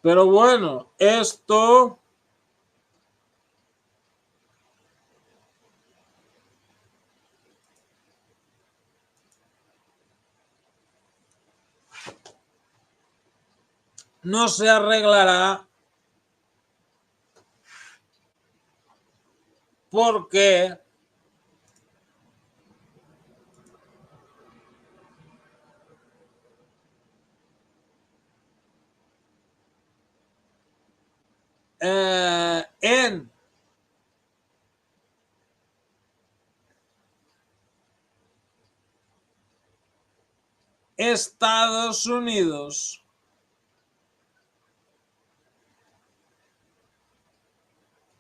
Pero bueno, esto no se arreglará porque en Estados Unidos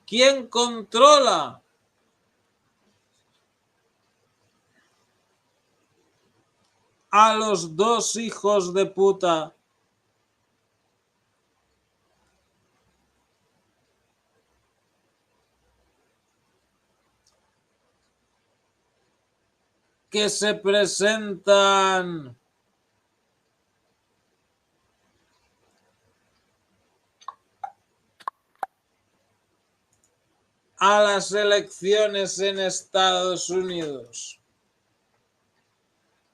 quien controla a los dos hijos de puta que se presentan a las elecciones en Estados Unidos.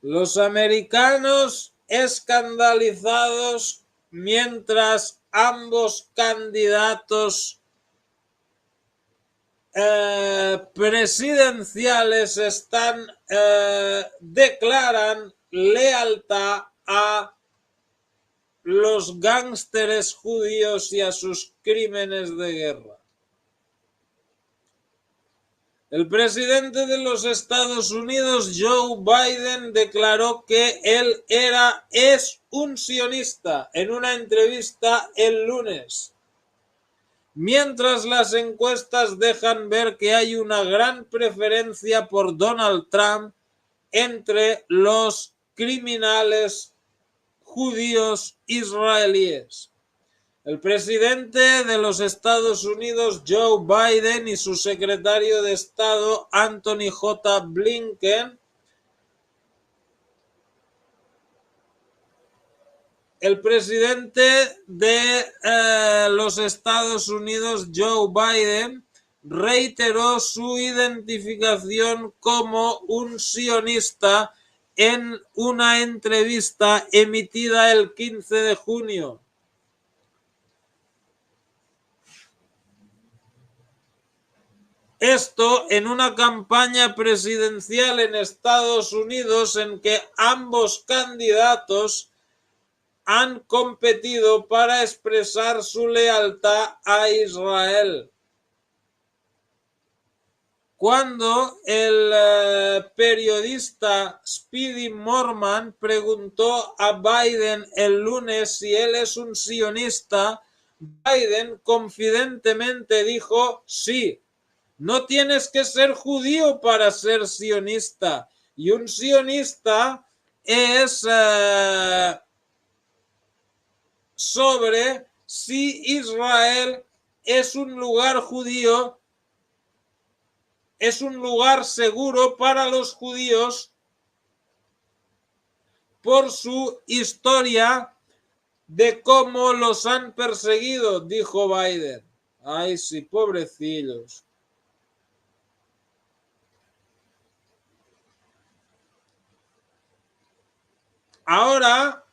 Los americanos escandalizados mientras ambos candidatos presidenciales declaran lealtad a los gángsteres judíos y a sus crímenes de guerra. El presidente de los Estados Unidos, Joe Biden, declaró que él es un sionista en una entrevista el lunes. Mientras las encuestas dejan ver que hay una gran preferencia por Donald Trump entre los criminales judíos israelíes. El presidente de los Estados Unidos, Joe Biden, y su secretario de Estado, Anthony J. Blinken, el presidente de los Estados Unidos, Joe Biden, reiteró su identificación como un sionista en una entrevista emitida el 15 de junio. Esto en una campaña presidencial en Estados Unidos en que ambos candidatos han competido para expresar su lealtad a Israel. Cuando el periodista Speedy Morman preguntó a Biden el lunes si él es un sionista, Biden confidentemente dijo sí. No tienes que ser judío para ser sionista. Y un sionista es sobre si Israel es un lugar judío, es un lugar seguro para los judíos por su historia de cómo los han perseguido, dijo Biden. Ay, sí, pobrecillos. Ahora,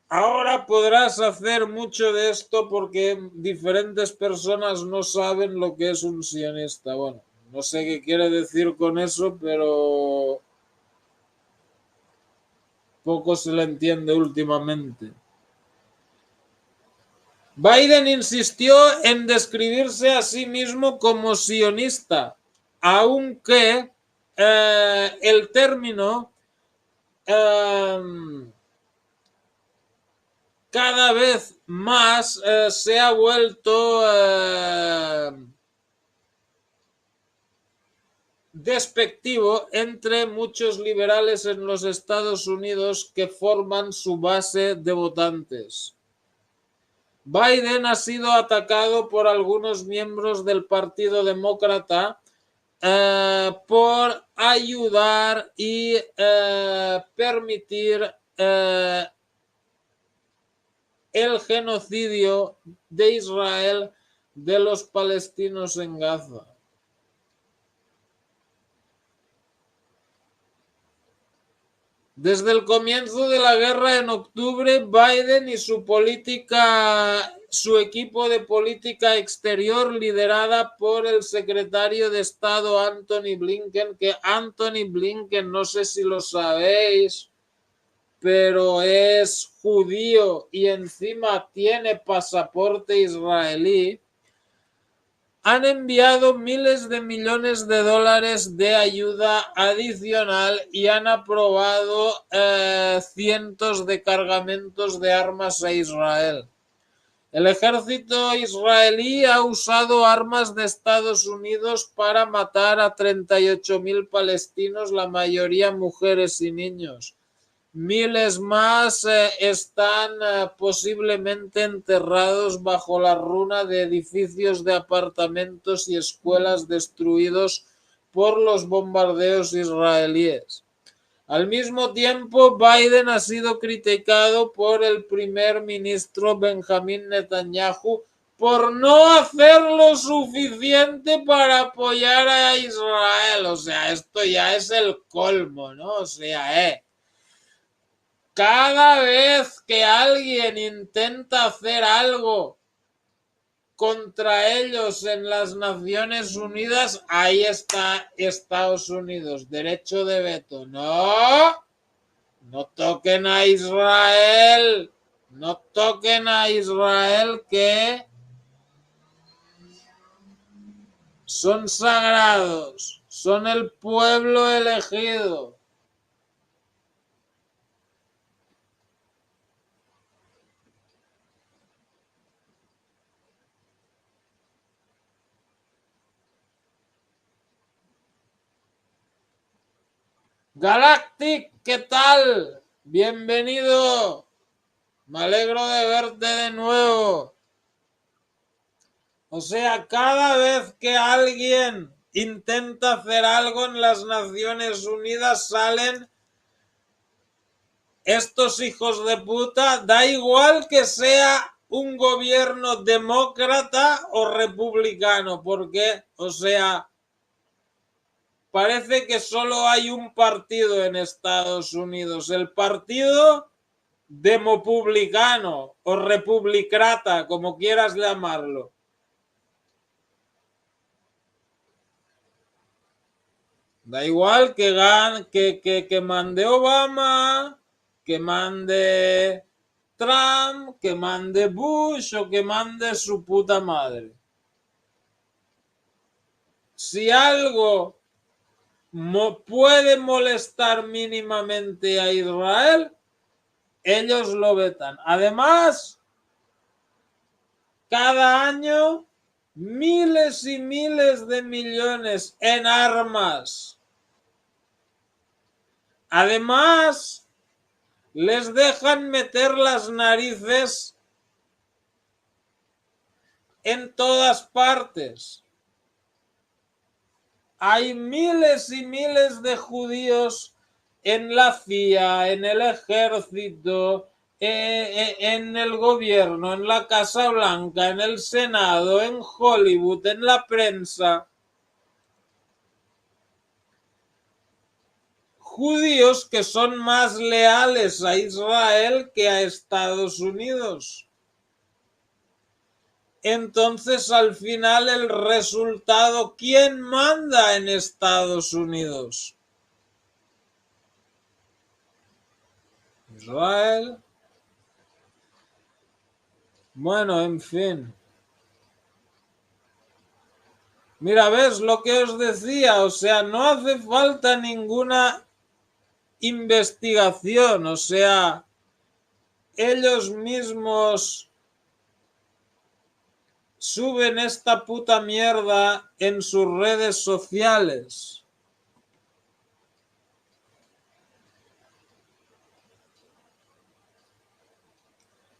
ahora podrás hacer mucho de esto porque diferentes personas no saben lo que es un sionista. Bueno, no sé qué quiere decir con eso, pero poco se le entiende últimamente. Biden insistió en describirse a sí mismo como sionista, aunque el término cada vez más se ha vuelto despectivo entre muchos liberales en los Estados Unidos que forman su base de votantes. Biden ha sido atacado por algunos miembros del Partido Demócrata por ayudar y permitir el genocidio de Israel de los palestinos en Gaza. Desde el comienzo de la guerra en octubre, Biden y su equipo de política exterior, liderada por el secretario de Estado Anthony Blinken, que Anthony Blinken, no sé si lo sabéis, pero es judío y encima tiene pasaporte israelí, han enviado miles de millones de dólares de ayuda adicional y han aprobado cientos de cargamentos de armas a Israel. El ejército israelí ha usado armas de Estados Unidos para matar a 38.000 palestinos, la mayoría mujeres y niños. Miles más están posiblemente enterrados bajo la runa de edificios de apartamentos y escuelas destruidos por los bombardeos israelíes. Al mismo tiempo, Biden ha sido criticado por el primer ministro Benjamin Netanyahu por no hacer lo suficiente para apoyar a Israel. O sea, esto ya es el colmo, ¿no? O sea, cada vez que alguien intenta hacer algo contra ellos en las Naciones Unidas, ahí está Estados Unidos, derecho de veto. No, no toquen a Israel, no toquen a Israel, que son sagrados, son el pueblo elegido. Galactic, ¿qué tal? Bienvenido. Me alegro de verte de nuevo. O sea, cada vez que alguien intenta hacer algo en las Naciones Unidas salen estos hijos de puta, da igual que sea un gobierno demócrata o republicano, porque, o sea, parece que solo hay un partido en Estados Unidos, el partido demopublicano o republicrata, como quieras llamarlo. Da igual que mande Obama, que mande Trump, que mande Bush o que mande su puta madre. Si algo puede molestar mínimamente a Israel, ellos lo vetan. Además, cada año miles y miles de millones en armas. Además, les dejan meter las narices en todas partes. Hay miles y miles de judíos en la CIA, en el ejército, en el gobierno, en la Casa Blanca, en el Senado, en Hollywood, en la prensa. Judíos que son más leales a Israel que a Estados Unidos. Entonces, al final, el resultado, ¿quién manda en Estados Unidos? Israel. Bueno, en fin. Mira, ves lo que os decía, o sea, no hace falta ninguna investigación, o sea, ellos mismos suben esta puta mierda en sus redes sociales.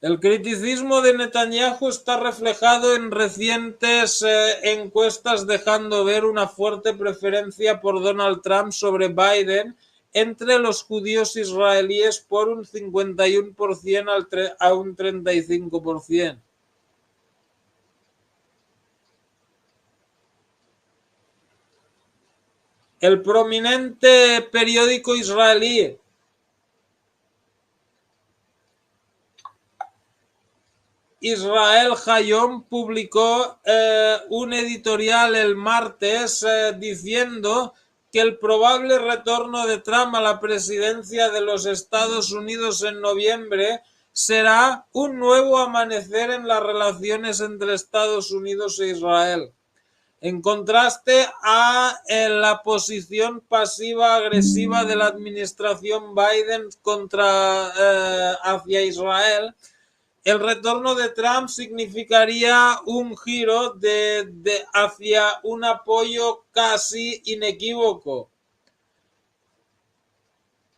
El criticismo de Netanyahu está reflejado en recientes encuestas, dejando ver una fuerte preferencia por Donald Trump sobre Biden entre los judíos israelíes por un 51% a un 35%. El prominente periódico israelí Israel Hayom publicó un editorial el martes diciendo que el probable retorno de Trump a la presidencia de los Estados Unidos en noviembre será un nuevo amanecer en las relaciones entre Estados Unidos e Israel. En contraste a la posición pasiva-agresiva de la administración Biden hacia Israel, el retorno de Trump significaría un giro hacia un apoyo casi inequívoco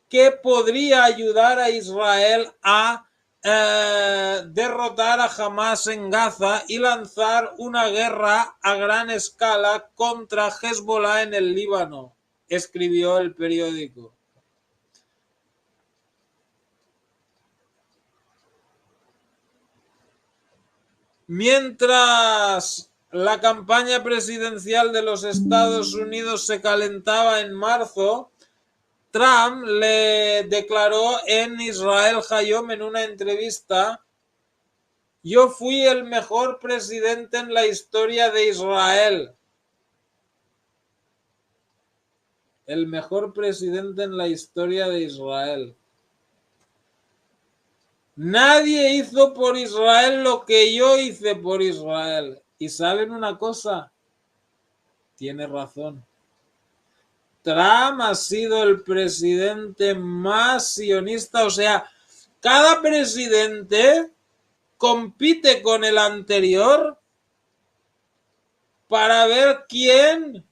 que podría ayudar a Israel a derrotar a Hamas en Gaza y lanzar una guerra a gran escala contra Hezbollah en el Líbano, escribió el periódico. Mientras la campaña presidencial de los Estados Unidos se calentaba en marzo, Trump le declaró en Israel Hayom en una entrevista: "Yo fui el mejor presidente en la historia de Israel". El mejor presidente en la historia de Israel. Nadie hizo por Israel lo que yo hice por Israel. ¿Y saben una cosa? Tiene razón. Trump ha sido el presidente más sionista, o sea, cada presidente compite con el anterior para ver quién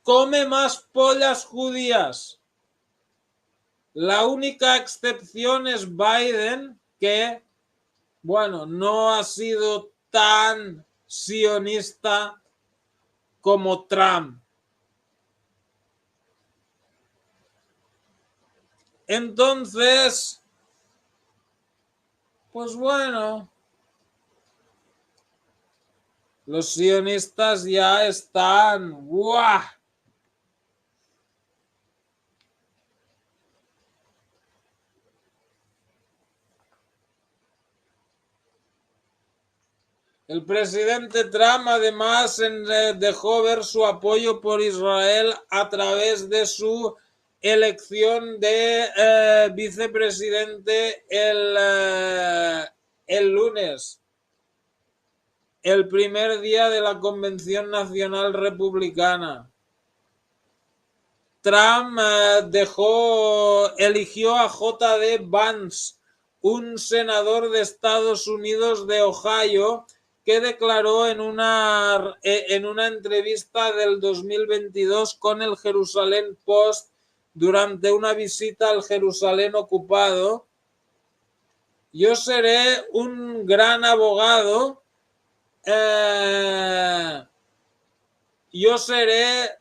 come más pollas judías. La única excepción es Biden, que, bueno, no ha sido tan sionista como Trump. Entonces, pues bueno, los sionistas ya están, ¡guau! El presidente Trump además dejó ver su apoyo por Israel a través de su elección de vicepresidente el lunes, el primer día de la Convención Nacional Republicana. Trump eligió a J.D. Vance, un senador de Estados Unidos de Ohio, que declaró en una entrevista del 2022 con el Jerusalem Post durante una visita al Jerusalén ocupado: "Yo seré un gran abogado, yo seré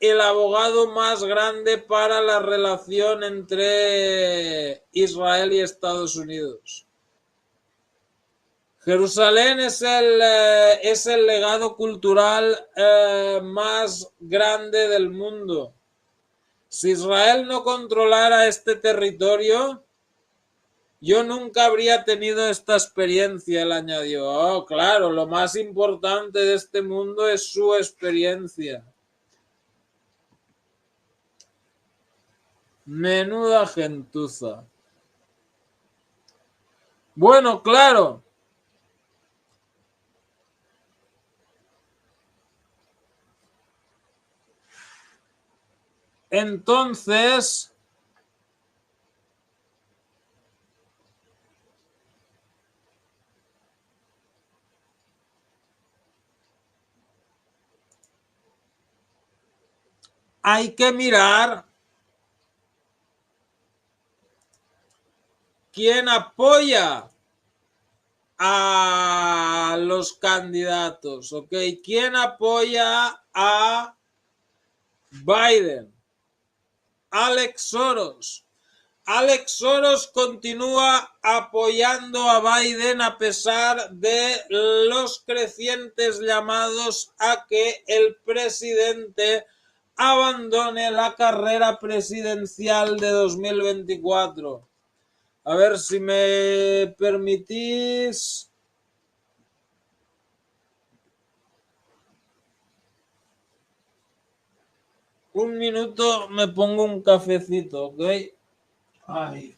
el abogado más grande para la relación entre Israel y Estados Unidos". Jerusalén es el legado cultural más grande del mundo. Si Israel no controlara este territorio, yo nunca habría tenido esta experiencia, él añadió. Oh, claro, lo más importante de este mundo es su experiencia. Menuda gentuza. Bueno, claro. Entonces, hay que mirar ¿Quién apoya a los candidatos? ¿Ok? ¿Quién apoya a Biden? Alex Soros. Alex Soros continúa apoyando a Biden a pesar de los crecientes llamados a que el presidente abandone la carrera presidencial de 2024. A ver si me permitís. Un minuto, me pongo un cafecito, ¿ok? Ay.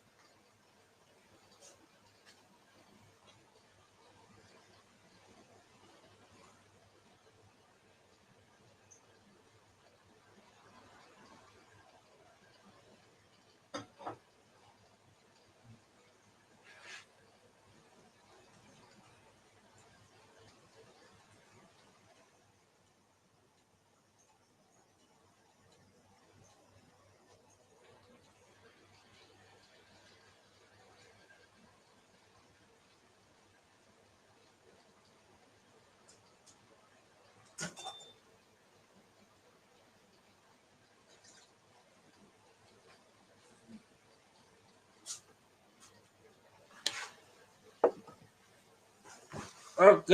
Ok.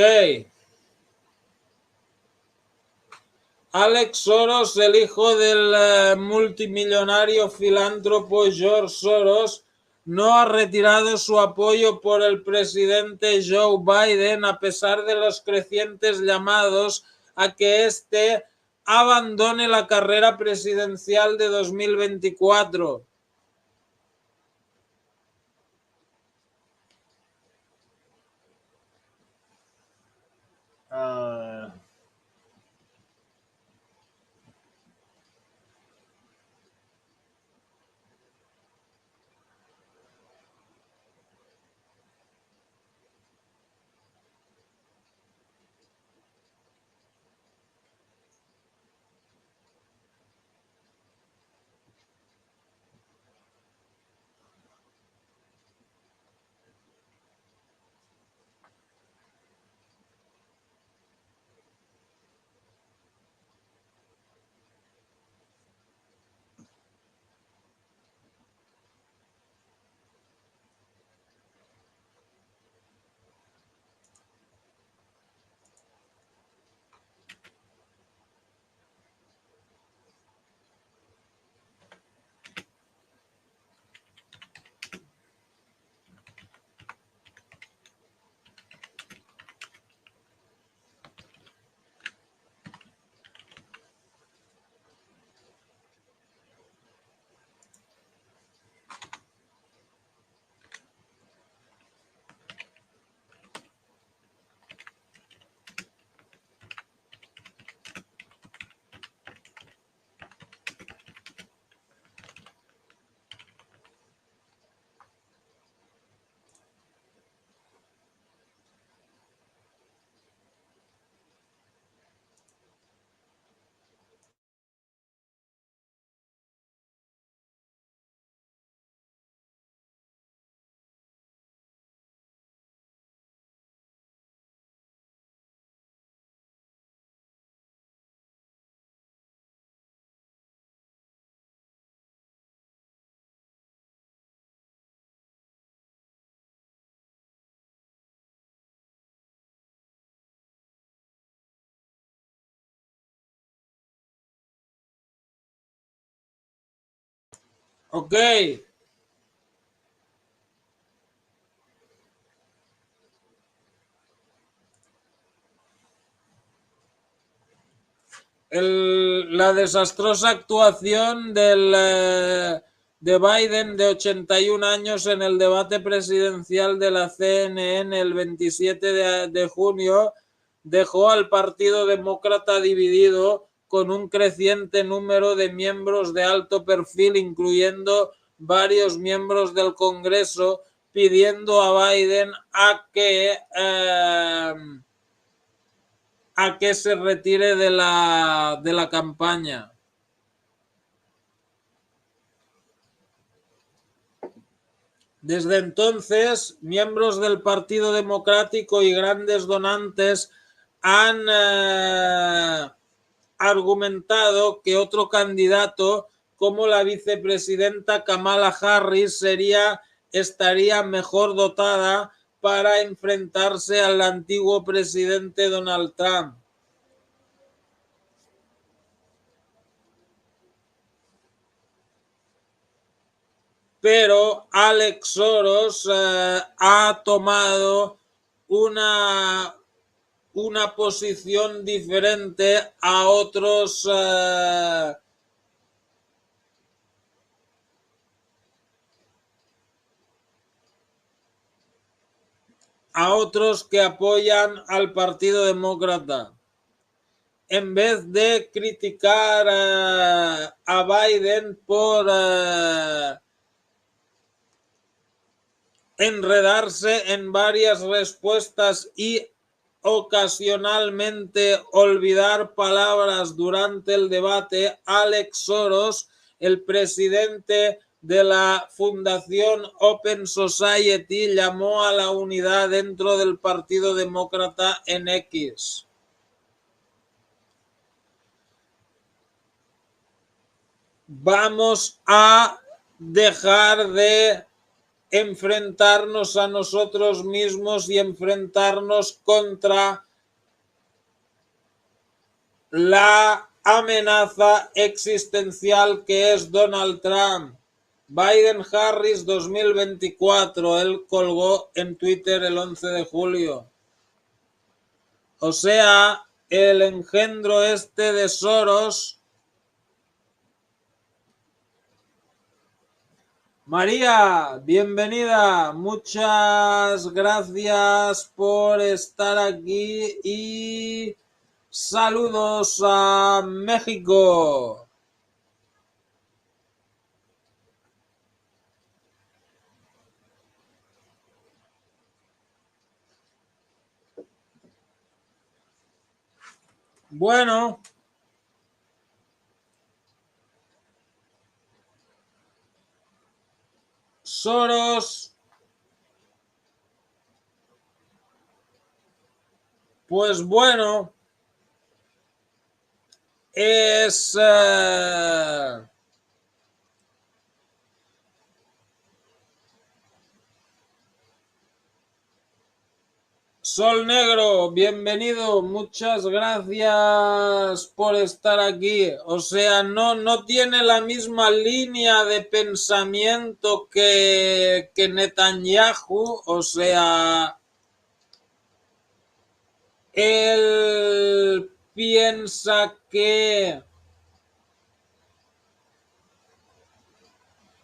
Alex Soros, el hijo del multimillonario filántropo George Soros, no ha retirado su apoyo por el presidente Joe Biden a pesar de los crecientes llamados a que éste abandone la carrera presidencial de 2024. Ok. La desastrosa actuación de Biden, de 81 años, en el debate presidencial de la CNN el 27 de junio, dejó al Partido Demócrata dividido, con un creciente número de miembros de alto perfil, incluyendo varios miembros del Congreso, pidiendo a Biden a que se retire de la campaña. Desde entonces, miembros del Partido Democrático y grandes donantes han argumentado que otro candidato como la vicepresidenta Kamala Harris estaría mejor dotada para enfrentarse al antiguo presidente Donald Trump. Pero Alex Soros ha tomado una posición diferente a otros que apoyan al Partido Demócrata. En vez de criticar a Biden por enredarse en varias respuestas y ocasionalmente olvidar palabras durante el debate, Alex Soros, el presidente de la Fundación Open Society, llamó a la unidad dentro del Partido Demócrata en X. Vamos a dejar de enfrentarnos a nosotros mismos y enfrentarnos contra la amenaza existencial que es Donald Trump. Biden-Harris 2024, él colgó en Twitter el 11 de julio. O sea, el engendro este de Soros. María, bienvenida, muchas gracias por estar aquí y saludos a México. Bueno, Soros, pues bueno, es Sol Negro, bienvenido, muchas gracias por estar aquí. O sea, no tiene la misma línea de pensamiento que Netanyahu. O sea, él piensa que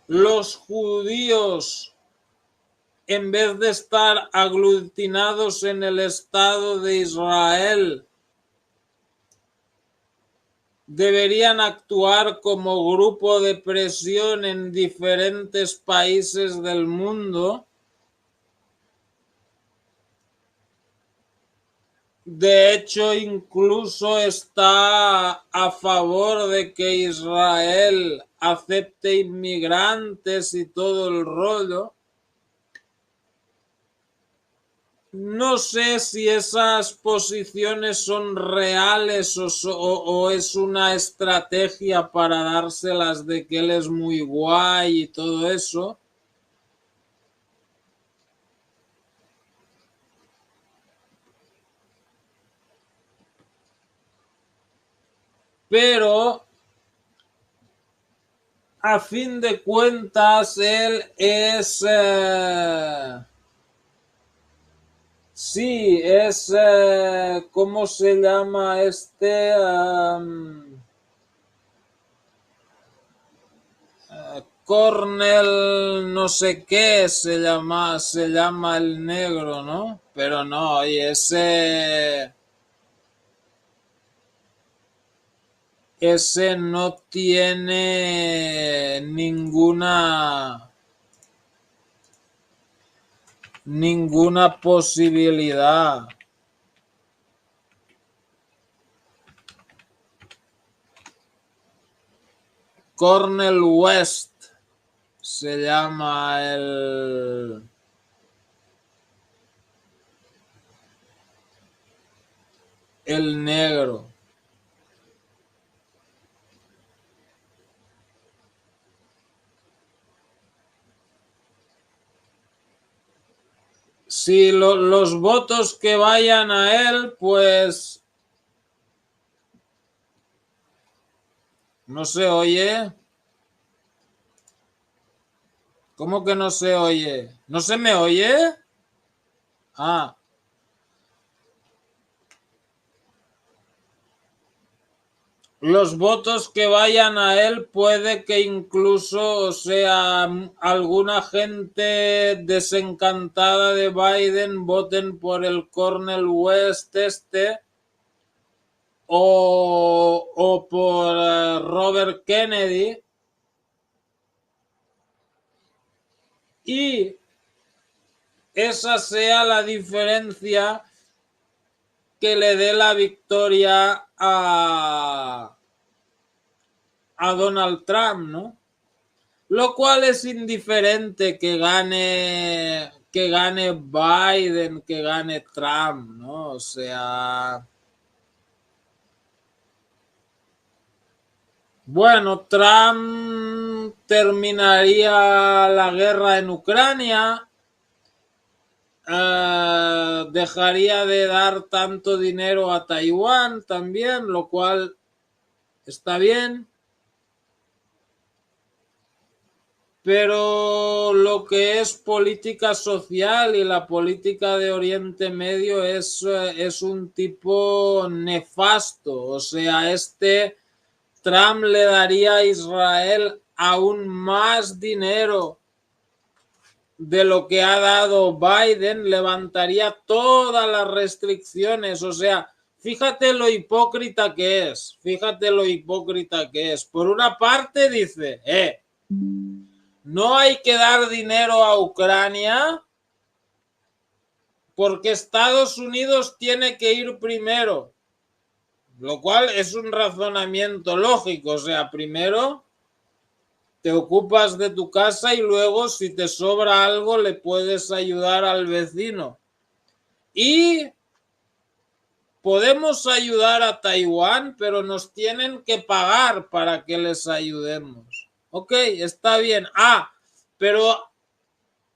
los judíos, en vez de estar aglutinados en el Estado de Israel, deberían actuar como grupo de presión en diferentes países del mundo. De hecho, incluso está a favor de que Israel acepte inmigrantes y todo el rollo. No sé si esas posiciones son reales o es una estrategia para dárselas de que él es muy guay y todo eso. Pero a fin de cuentas él es... sí, es... ¿cómo se llama este? Cornel no sé qué se llama el negro, ¿no? Pero no, y ese no tiene ninguna posibilidad. Cornel West se llama el negro. Si los votos que vayan a él, pues no se oye. ¿Cómo que no se oye? ¿No se me oye? Ah. Los votos que vayan a él puede que incluso, o sea, alguna gente desencantada de Biden voten por el Cornel West o por Robert Kennedy y esa sea la diferencia que le dé la victoria a Donald Trump, ¿no? Lo cual es indiferente que gane Biden, que gane Trump, ¿no? O sea, bueno, Trump terminaría la guerra en Ucrania, dejaría de dar tanto dinero a Taiwán también, lo cual está bien. Pero lo que es política social y la política de Oriente Medio es un tipo nefasto. O sea, Trump le daría a Israel aún más dinero de lo que ha dado Biden, levantaría todas las restricciones. O sea, fíjate lo hipócrita que es. Fíjate lo hipócrita que es. Por una parte dice, no hay que dar dinero a Ucrania porque Estados Unidos tiene que ir primero, lo cual es un razonamiento lógico. O sea, primero te ocupas de tu casa y luego si te sobra algo le puedes ayudar al vecino. Y podemos ayudar a Taiwán, pero nos tienen que pagar para que les ayudemos. Ok, está bien. Pero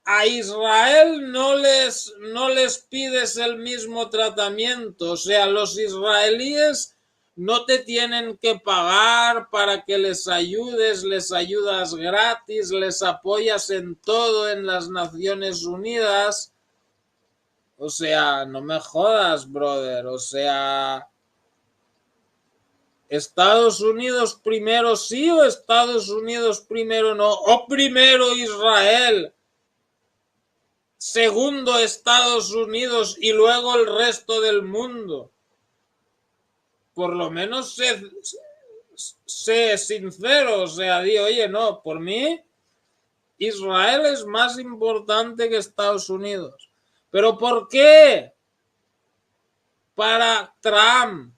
a Israel no les pides el mismo tratamiento. O sea, los israelíes no te tienen que pagar para que les ayudas gratis, les apoyas en todo en las Naciones Unidas. O sea, no me jodas, brother. O sea, ¿Estados Unidos primero sí o Estados Unidos primero no? ¿O primero Israel? Segundo Estados Unidos y luego el resto del mundo. Por lo menos sé sincero, o sea, oye, no, por mí Israel es más importante que Estados Unidos. ¿Pero por qué? Para Trump.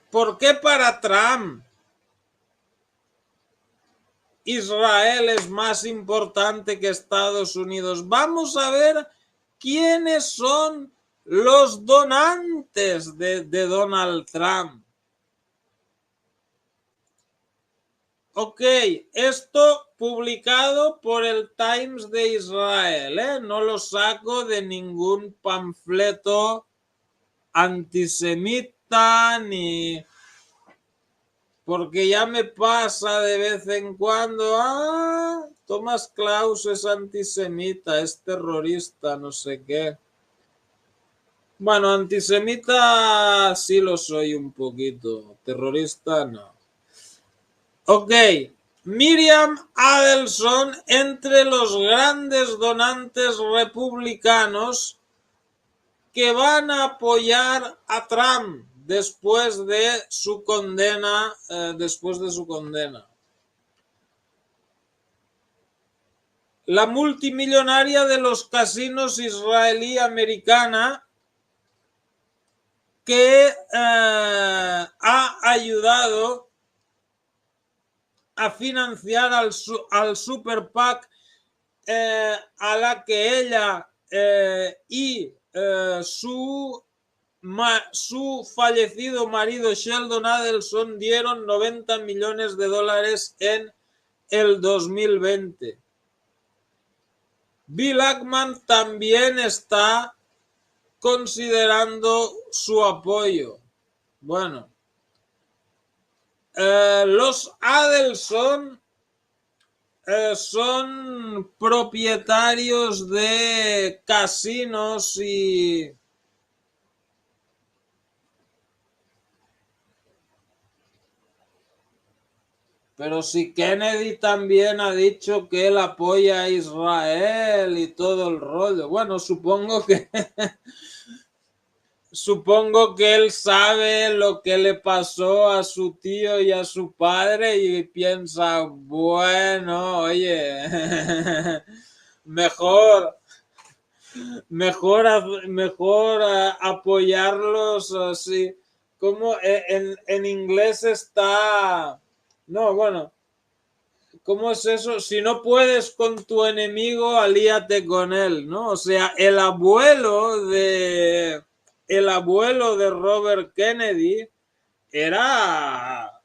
¿Por qué para Trump? Israel es más importante que Estados Unidos. Vamos a ver quiénes son los donantes de Donald Trump. Ok, esto publicado por el Times de Israel, no lo saco de ningún panfleto antisemita ni... Porque ya me pasa de vez en cuando, Thomas Klaus es antisemita, es terrorista, no sé qué. Bueno, antisemita sí lo soy un poquito, terrorista no. Ok, Miriam Adelson entre los grandes donantes republicanos que van a apoyar a Trump después de su condena, La multimillonaria de los casinos israelí americana que ha ayudado a financiar al Super PAC, a la que ella y su fallecido marido Sheldon Adelson dieron $90 millones en el 2020. Bill Ackman también está considerando su apoyo. Bueno, los Adelson son propietarios de casinos y pero si Kennedy también ha dicho que él apoya a Israel y todo el rollo. Bueno, supongo que él sabe lo que le pasó a su tío y a su padre y piensa, bueno, oye, mejor apoyarlos así. Como en inglés está, no, bueno, ¿cómo es eso? Si no puedes con tu enemigo, alíate con él, ¿no? O sea, el abuelo de Robert Kennedy era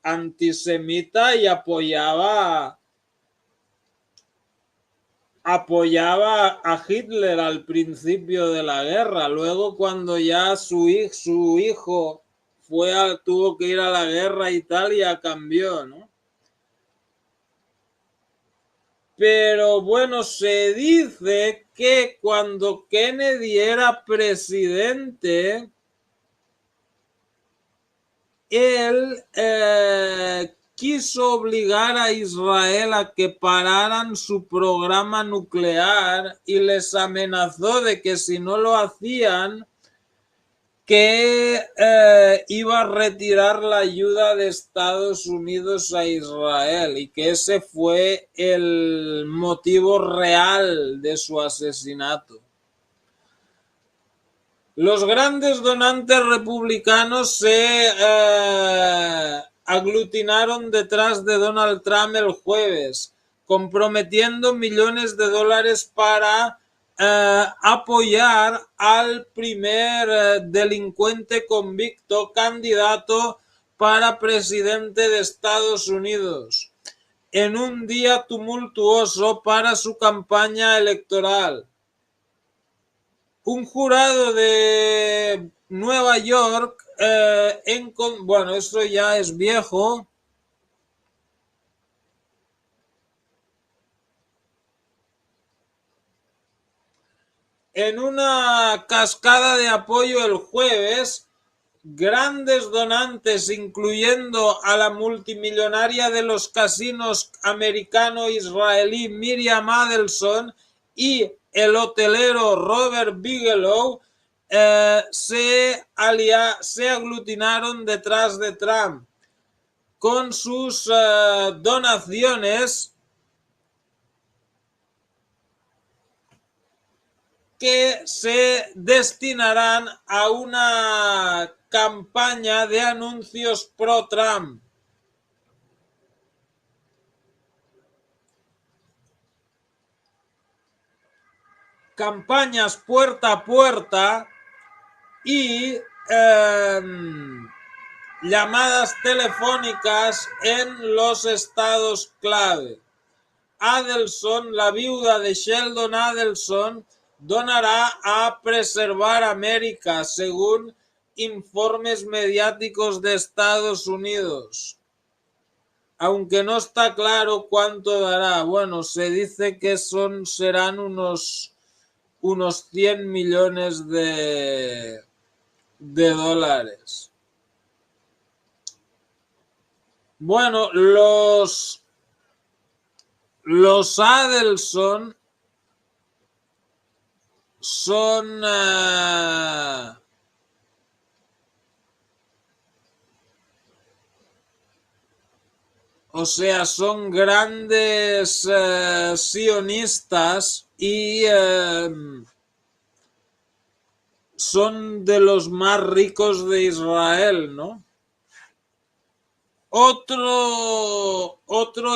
antisemita y apoyaba a Hitler al principio de la guerra. Luego, cuando ya su hijo tuvo que ir a la guerra, Italia cambió, ¿no? Pero bueno, se dice que cuando Kennedy era presidente, él quiso obligar a Israel a que pararan su programa nuclear y les amenazó de que si no lo hacían, que iba a retirar la ayuda de Estados Unidos a Israel y que ese fue el motivo real de su asesinato. Los grandes donantes republicanos se aglutinaron detrás de Donald Trump el jueves, comprometiendo millones de dólares para apoyar al primer delincuente convicto candidato para presidente de Estados Unidos, en un día tumultuoso para su campaña electoral. Un jurado de Nueva York, bueno, esto ya es viejo, en una cascada de apoyo el jueves, grandes donantes, incluyendo a la multimillonaria de los casinos americano-israelí Miriam Adelson y el hotelero Robert Bigelow, se aglutinaron detrás de Trump con sus donaciones que se destinarán a una campaña de anuncios pro-Trump. Campañas puerta a puerta y llamadas telefónicas en los estados clave. Adelson, la viuda de Sheldon Adelson, donará a Preservar América, según informes mediáticos de Estados Unidos. Aunque no está claro cuánto dará. Bueno, se dice que serán unos 100 millones de dólares. Bueno, los Adelson son son grandes sionistas y son de los más ricos de Israel, ¿no? Otro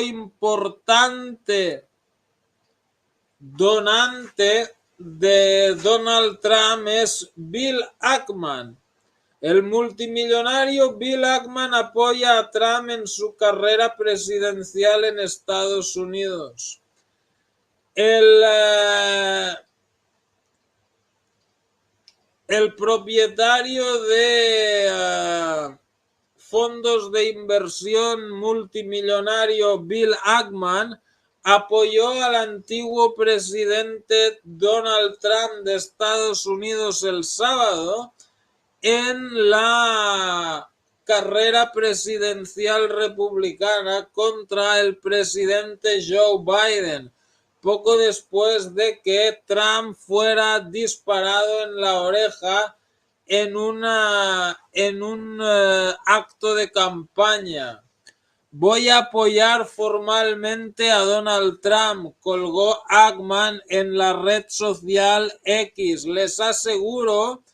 importante donante de Donald Trump es Bill Ackman. El multimillonario Bill Ackman apoya a Trump en su carrera presidencial en Estados Unidos. El propietario de fondos de inversión multimillonario Bill Ackman apoyó al antiguo presidente Donald Trump de Estados Unidos el sábado en la carrera presidencial republicana contra el presidente Joe Biden, poco después de que Trump fuera disparado en la oreja en un acto de campaña. Voy a apoyar formalmente a Donald Trump, colgó Ackman en la red social X. Les aseguro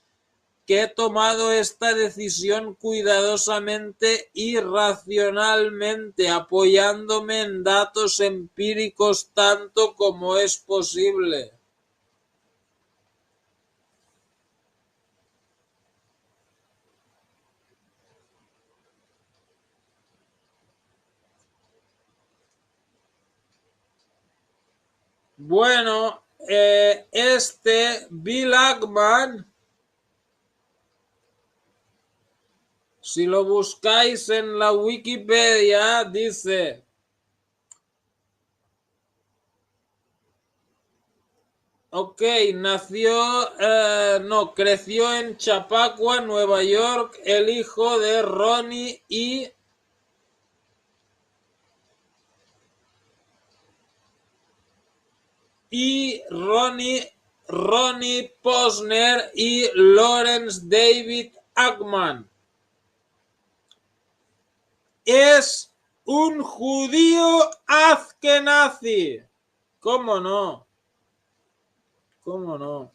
que he tomado esta decisión cuidadosamente y racionalmente, apoyándome en datos empíricos tanto como es posible. Bueno, Bill Ackman, si lo buscáis en la Wikipedia, dice: ok, creció en Chappaqua, Nueva York, el hijo de Ronnie Ronnie Posner y Lawrence David Ackman. Es un judío askenazi. ¿Cómo no? ¿Cómo no?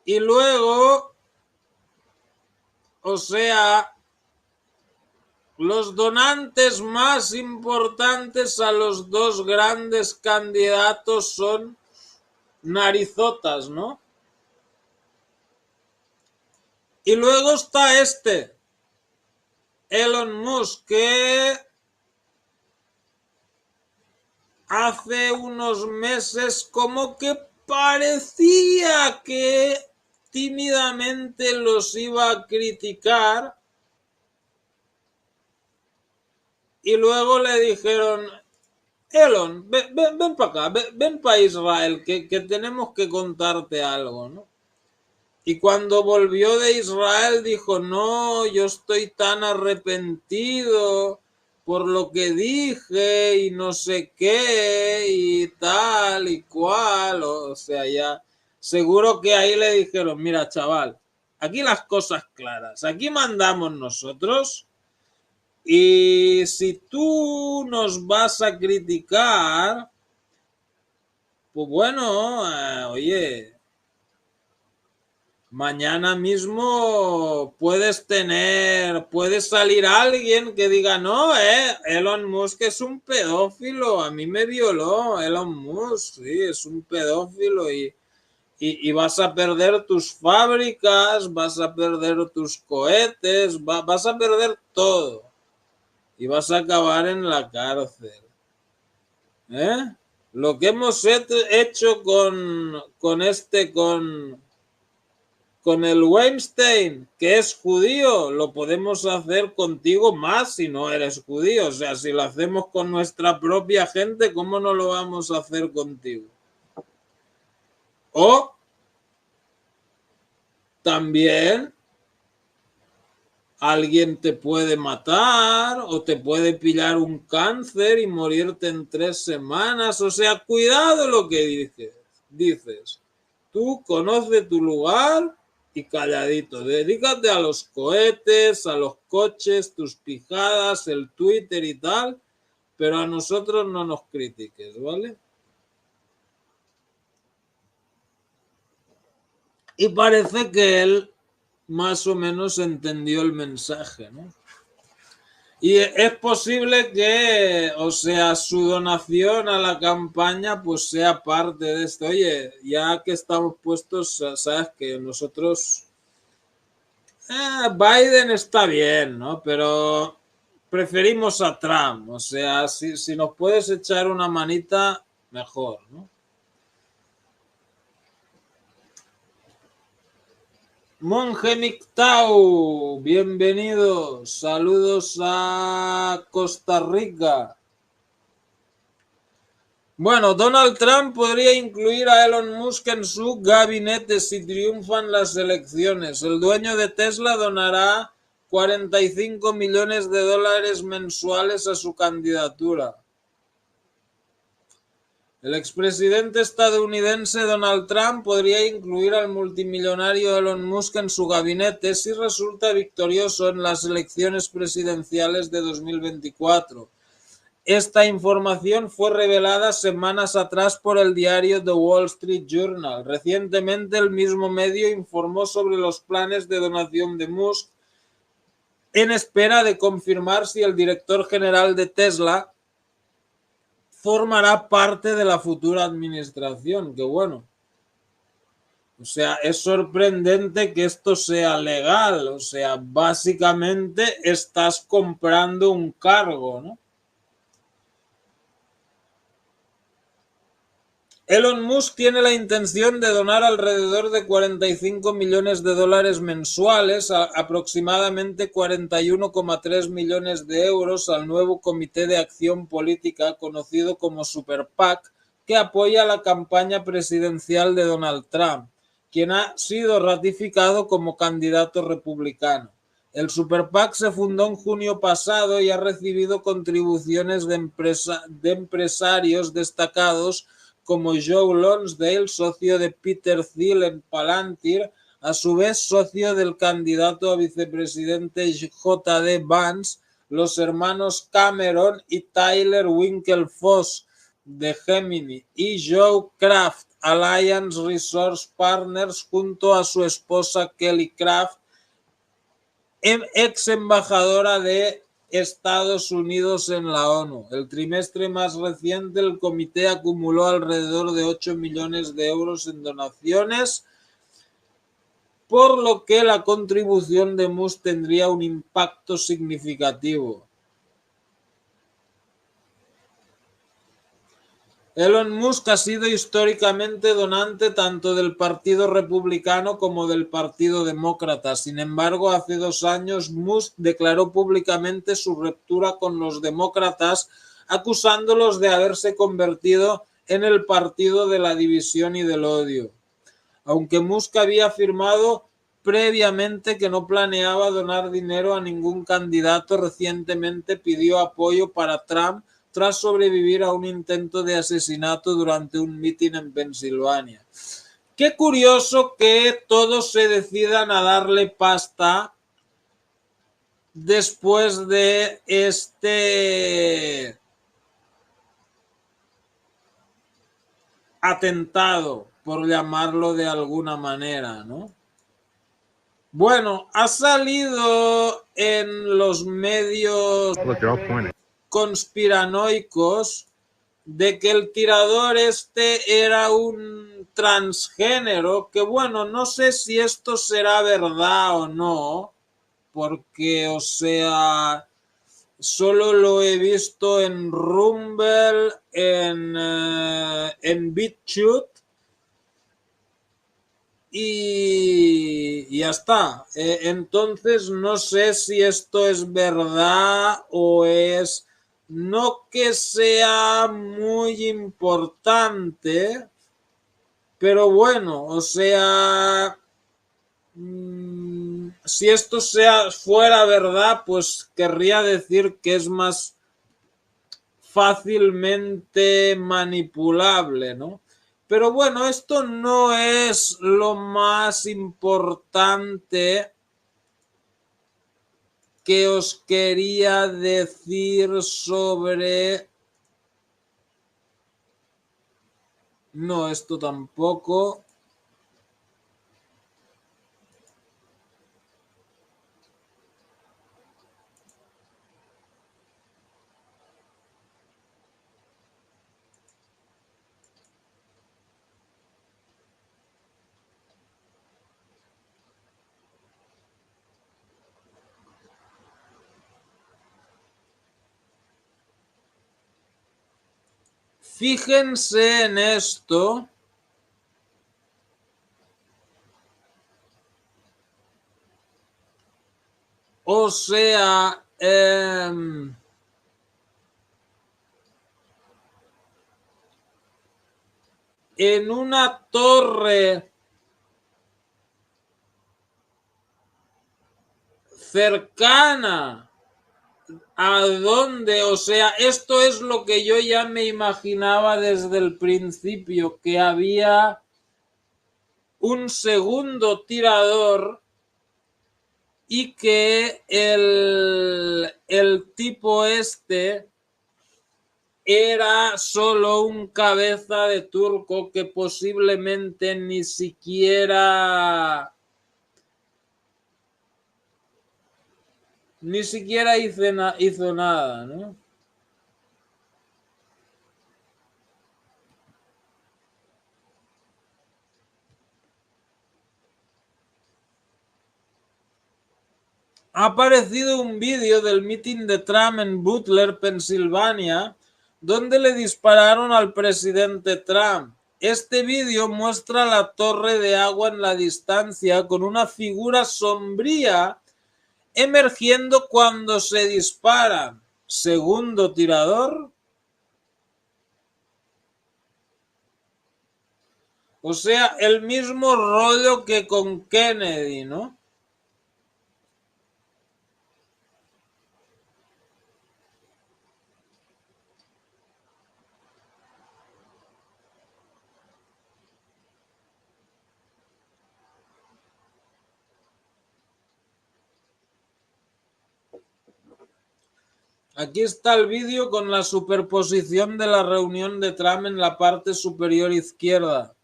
Y luego, o sea, los donantes más importantes a los dos grandes candidatos son narizotas, ¿no? Y luego está Elon Musk, que hace unos meses como que parecía que tímidamente los iba a criticar, y luego le dijeron: Elon, ven para acá, ven para Israel, que tenemos que contarte algo, ¿no? Y cuando volvió de Israel dijo: no, yo estoy tan arrepentido por lo que dije y no sé qué y tal y cual. O sea, ya seguro que ahí le dijeron: mira, chaval, aquí las cosas claras, aquí mandamos nosotros, y si tú nos vas a criticar, pues bueno, oye, mañana mismo puede salir alguien que diga: no, Elon Musk es un pedófilo, a mí me violó Elon Musk, sí, es un pedófilo, y vas a perder tus fábricas, vas a perder tus cohetes, vas a perder todo, y vas a acabar en la cárcel. Lo que hemos hecho con el Weinstein, que es judío, lo podemos hacer contigo más si no eres judío. O sea, si lo hacemos con nuestra propia gente, ¿cómo no lo vamos a hacer contigo? O también alguien te puede matar o te puede pillar un cáncer y morirte en 3 semanas. O sea, cuidado lo que dices. Tú conoces tu lugar y calladito. Dedícate a los cohetes, a los coches, tus pijadas, el Twitter y tal, pero a nosotros no nos critiques, ¿vale? Y parece que él más o menos entendió el mensaje, ¿no? Y es posible que, o sea, su donación a la campaña pues sea parte de esto. Oye, ya que estamos puestos, sabes que nosotros, Biden está bien, ¿no? Pero preferimos a Trump. O sea, si nos puedes echar una manita, mejor, ¿no? Monje Mictau, bienvenidos, saludos a Costa Rica. Bueno, Donald Trump podría incluir a Elon Musk en su gabinete si triunfan las elecciones. El dueño de Tesla donará 45 millones de dólares mensuales a su candidatura. El expresidente estadounidense Donald Trump podría incluir al multimillonario Elon Musk en su gabinete si resulta victorioso en las elecciones presidenciales de 2024. Esta información fue revelada semanas atrás por el diario The Wall Street Journal. Recientemente el mismo medio informó sobre los planes de donación de Musk en espera de confirmar si el director general de Tesla formará parte de la futura administración. Que bueno. O sea, es sorprendente que esto sea legal. O sea, básicamente estás comprando un cargo, ¿no? Elon Musk tiene la intención de donar alrededor de 45 millones de dólares mensuales, aproximadamente 41,3 millones de euros, al nuevo Comité de Acción Política, conocido como Super PAC, que apoya la campaña presidencial de Donald Trump, quien ha sido ratificado como candidato republicano. El Super PAC se fundó en junio pasado y ha recibido contribuciones de empresarios destacados como Joe Lonsdale, socio de Peter Thiel en Palantir, a su vez socio del candidato a vicepresidente J.D. Vance, los hermanos Cameron y Tyler Winklevoss de Gemini y Joe Kraft, Alliance Resource Partners, junto a su esposa Kelly Kraft, ex embajadora de Estados Unidos en la ONU. El trimestre más reciente, el comité acumuló alrededor de 8 millones de euros en donaciones, por lo que la contribución de Musk tendría un impacto significativo. Elon Musk ha sido históricamente donante tanto del Partido Republicano como del Partido Demócrata. Sin embargo, hace 2 años Musk declaró públicamente su ruptura con los demócratas, acusándolos de haberse convertido en el partido de la división y del odio. Aunque Musk había afirmado previamente que no planeaba donar dinero a ningún candidato, recientemente pidió apoyo para Trump tras sobrevivir a un intento de asesinato durante un mitin en Pensilvania. Qué curioso que todos se decidan a darle pasta después de este atentado, por llamarlo de alguna manera, ¿no? Bueno, ha salido en los medios conspiranoicos de que el tirador este era un transgénero, que bueno, no sé si esto será verdad o no, porque, o sea, solo lo he visto en Rumble, en BitChute, y ya está. Entonces no sé si esto es verdad o es... No que sea muy importante, pero bueno, o sea, si esto fuera verdad, pues querría decir que es más fácilmente manipulable, ¿no? Pero bueno, esto no es lo más importante que os quería decir sobre... No, esto tampoco. Fíjense en esto. O sea, en una torre cercana a donde, o sea, esto es lo que yo ya me imaginaba desde el principio, que había un segundo tirador y que el tipo este era solo un cabeza de turco que posiblemente ni siquiera hizo nada, ¿no? Ha aparecido un vídeo del mitin de Trump en Butler, Pensilvania, donde le dispararon al presidente Trump. Este vídeo muestra la torre de agua en la distancia con una figura sombría emergiendo cuando se disparan. Segundo tirador. O sea, el mismo rollo que con Kennedy, ¿no? Aquí está el vídeo con la superposición de la reunión de Trump en la parte superior izquierda.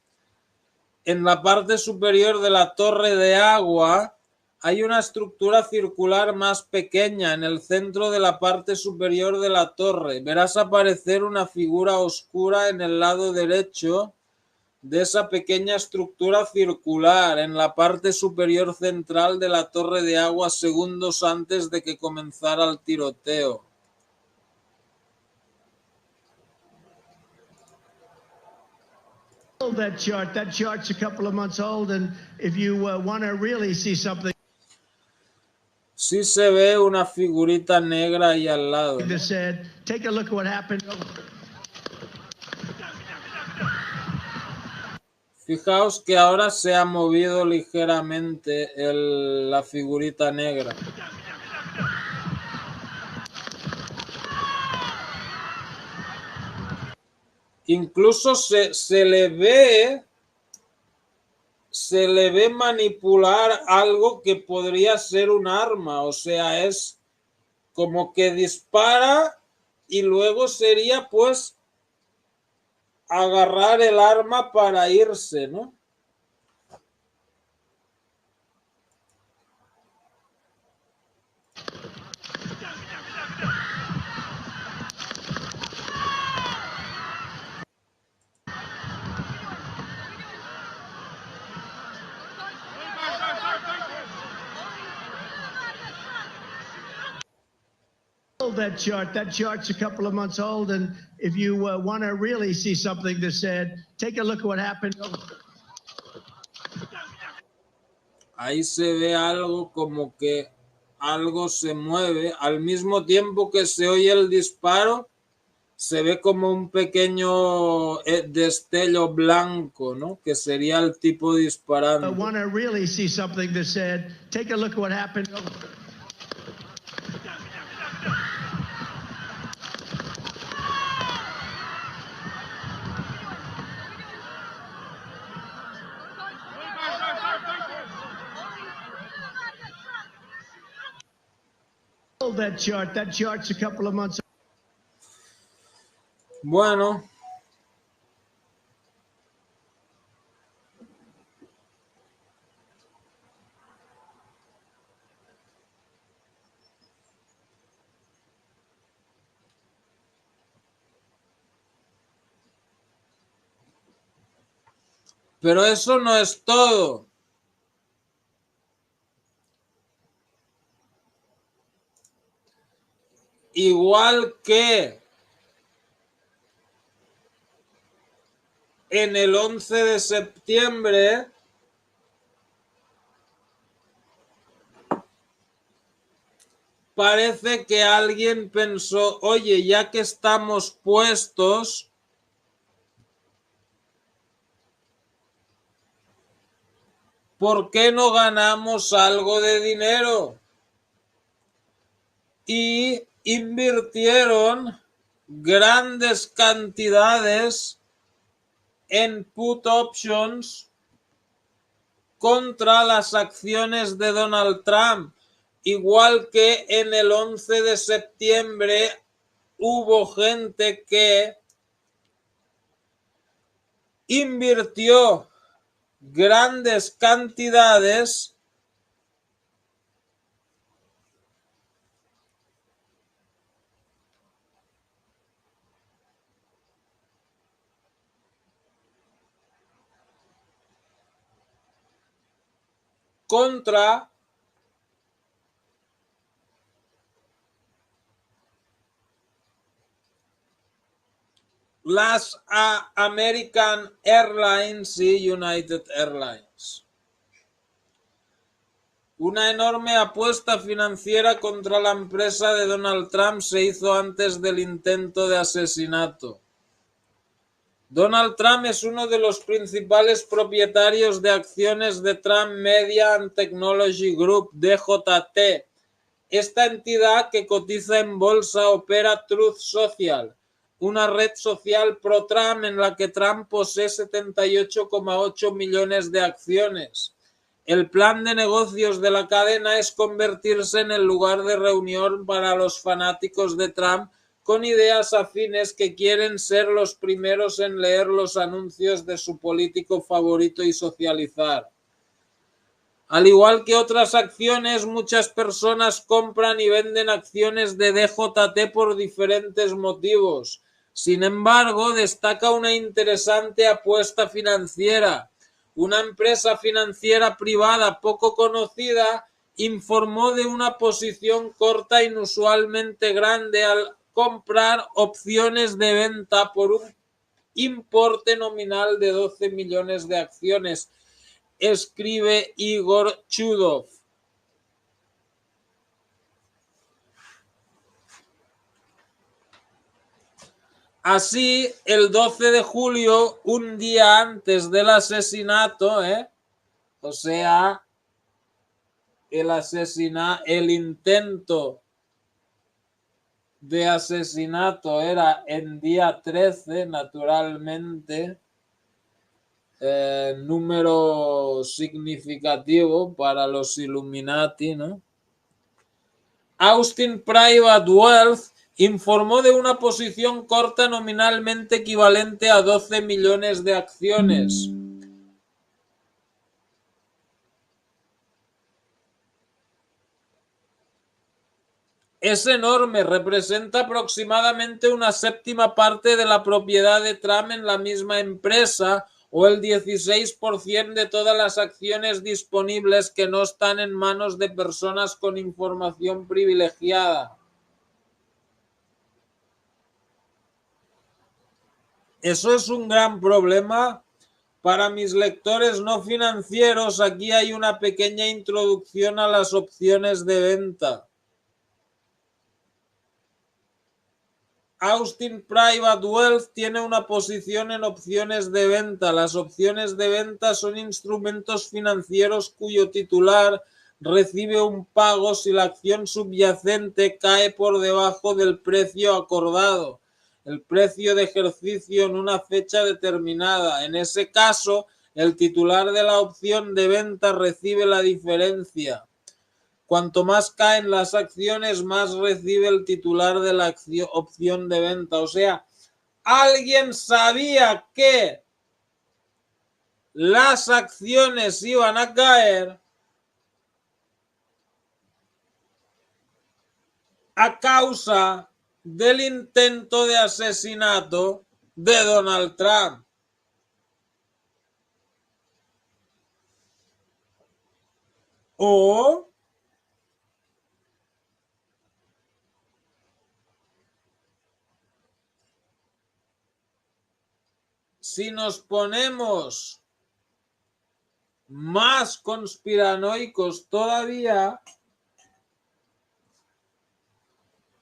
En la parte superior de la torre de agua hay una estructura circular más pequeña en el centro de la parte superior de la torre. Verás aparecer una figura oscura en el lado derecho de esa pequeña estructura circular en la parte superior central de la torre de agua segundos antes de que comenzara el tiroteo. That chart's a couple of months old, and if you want to really see something, sí se ve una figurita negra ahí al lado, ¿no? Said, take a look at what happened. Fijaos que ahora se ha movido ligeramente la figurita negra. Incluso se le ve manipular algo que podría ser un arma. O sea, es como que dispara y luego sería pues agarrar el arma para irse, ¿no? That chart's a couple of months old, and if you want to really see something that said, take a look at what happened. Ahí se ve algo como que algo se mueve al mismo tiempo que se oye el disparo. Se ve como un pequeño destello blanco, ¿no? Que sería el tipo disparando. I want to really see something that said, take a look at what happened. Hold that chart. That chart's a couple of months. Bueno. Pero eso no es todo. Igual que en el 11 de septiembre, parece que alguien pensó, oye, ya que estamos puestos, ¿por qué no ganamos algo de dinero? Y invirtieron grandes cantidades en put options contra las acciones de Donald Trump. Igual que en el 11 de septiembre hubo gente que invirtió grandes cantidades contra las American Airlines y United Airlines. Una enorme apuesta financiera contra la empresa de Donald Trump se hizo antes del intento de asesinato. Donald Trump es uno de los principales propietarios de acciones de Trump Media and Technology Group, DJT. Esta entidad que cotiza en bolsa opera Truth Social, una red social pro-Trump en la que Trump posee 78,8 millones de acciones. El plan de negocios de la cadena es convertirse en el lugar de reunión para los fanáticos de Trump con ideas afines que quieren ser los primeros en leer los anuncios de su político favorito y socializar. Al igual que otras acciones, muchas personas compran y venden acciones de DJT por diferentes motivos. Sin embargo, destaca una interesante apuesta financiera. Una empresa financiera privada poco conocida informó de una posición corta inusualmente grande al comprar opciones de venta por un importe nominal de 12 millones de acciones, escribe Igor Chudov. Así, el 12 de julio, un día antes del asesinato, o sea, el intento de asesinato era en día 13, naturalmente, número significativo para los Illuminati, ¿no? Austin Private Wealth informó de una posición corta nominalmente equivalente a 12 millones de acciones. Es enorme, representa aproximadamente una séptima parte de la propiedad de Trump en la misma empresa o el 16% de todas las acciones disponibles que no están en manos de personas con información privilegiada. Eso es un gran problema para mis lectores no financieros. Aquí hay una pequeña introducción a las opciones de venta. Austin Private Wealth tiene una posición en opciones de venta. Las opciones de venta son instrumentos financieros cuyo titular recibe un pago si la acción subyacente cae por debajo del precio acordado, el precio de ejercicio en una fecha determinada. En ese caso, el titular de la opción de venta recibe la diferencia. Cuanto más caen las acciones, más recibe el titular de la opción de venta. O sea, alguien sabía que las acciones iban a caer a causa del intento de asesinato de Donald Trump. O si nos ponemos más conspiranoicos todavía,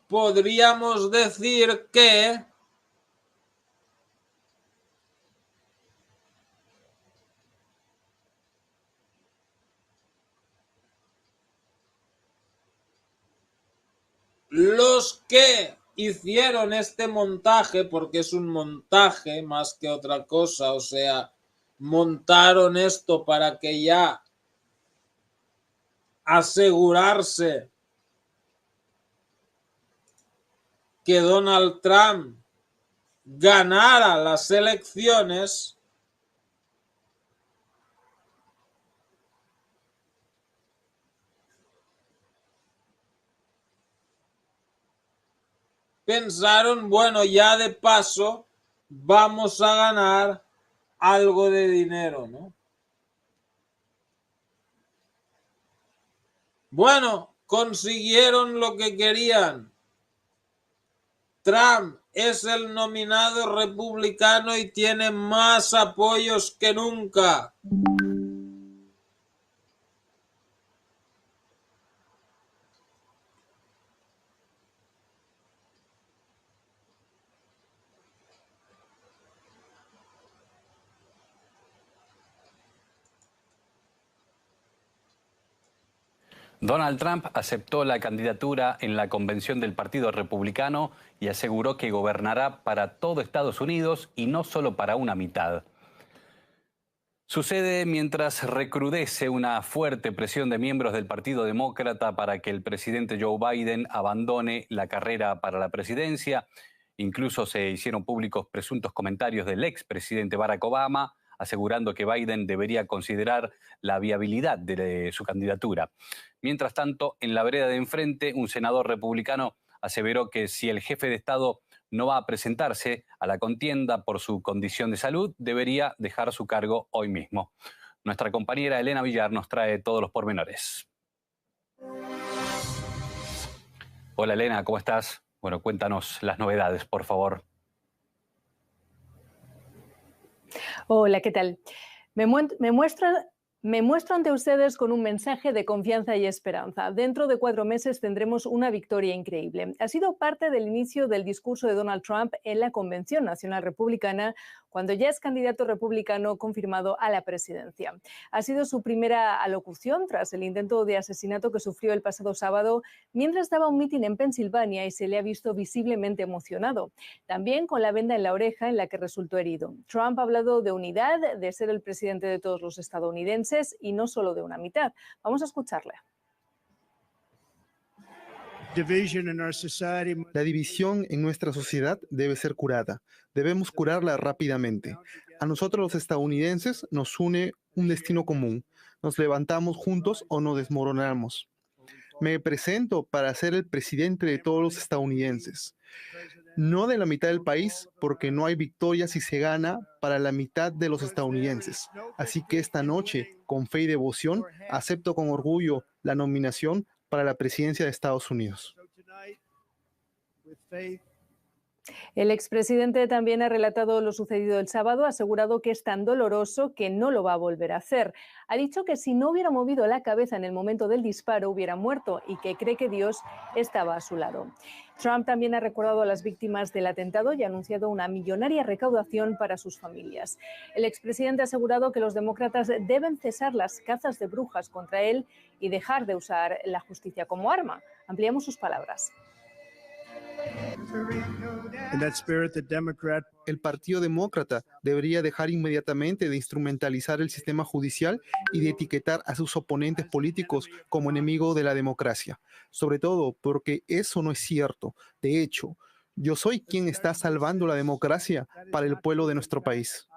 podríamos decir que los que hicieron este montaje, porque es un montaje más que otra cosa, o sea, montaron esto para que ya asegurarse que Donald Trump ganara las elecciones, pensaron, bueno, ya de paso vamos a ganar algo de dinero, ¿no? Bueno, consiguieron lo que querían. Trump es el nominado republicano y tiene más apoyos que nunca. Donald Trump aceptó la candidatura en la convención del Partido Republicano y aseguró que gobernará para todo Estados Unidos y no solo para una mitad. Sucede mientras recrudece una fuerte presión de miembros del Partido Demócrata para que el presidente Joe Biden abandone la carrera para la presidencia. Incluso se hicieron públicos presuntos comentarios del expresidente Barack Obama, asegurando que Biden debería considerar la viabilidad de su candidatura. Mientras tanto, en la vereda de enfrente, un senador republicano aseveró que si el jefe de Estado no va a presentarse a la contienda por su condición de salud, debería dejar su cargo hoy mismo. Nuestra compañera Elena Villar nos trae todos los pormenores. Hola Elena, ¿cómo estás? Bueno, cuéntanos las novedades, por favor. Hola, ¿qué tal? Me muestro ante ustedes con un mensaje de confianza y esperanza. Dentro de 4 meses tendremos una victoria increíble. Ha sido parte del inicio del discurso de Donald Trump en la Convención Nacional Republicana, cuando ya es candidato republicano confirmado a la presidencia. Ha sido su primera alocución tras el intento de asesinato que sufrió el pasado sábado mientras daba un mitin en Pensilvania y se le ha visto visiblemente emocionado. También con la venda en la oreja en la que resultó herido. Trump ha hablado de unidad, de ser el presidente de todos los estadounidenses y no solo de una mitad. Vamos a escucharle. La división en nuestra sociedad debe ser curada. Debemos curarla rápidamente. A nosotros los estadounidenses nos une un destino común. Nos levantamos juntos o nos desmoronamos. Me presento para ser el presidente de todos los estadounidenses. No de la mitad del país, porque no hay victoria si se gana para la mitad de los estadounidenses. Así que esta noche, con fe y devoción, acepto con orgullo la nominación para la presidencia de Estados Unidos. El expresidente también ha relatado lo sucedido el sábado, ha asegurado que es tan doloroso que no lo va a volver a hacer. Ha dicho que si no hubiera movido la cabeza en el momento del disparo hubiera muerto y que cree que Dios estaba a su lado. Trump también ha recordado a las víctimas del atentado y ha anunciado una millonaria recaudación para sus familias. El expresidente ha asegurado que los demócratas deben cesar las cazas de brujas contra él y dejar de usar la justicia como arma. Ampliamos sus palabras. In that spirit, the Democrat El Partido Demócrata debería dejar inmediatamente de instrumentalizar el sistema judicial y de etiquetar a sus oponentes políticos como enemigos de la democracia, sobre todo porque eso no es cierto. De hecho, yo soy quien está salvando la democracia para el pueblo de nuestro país.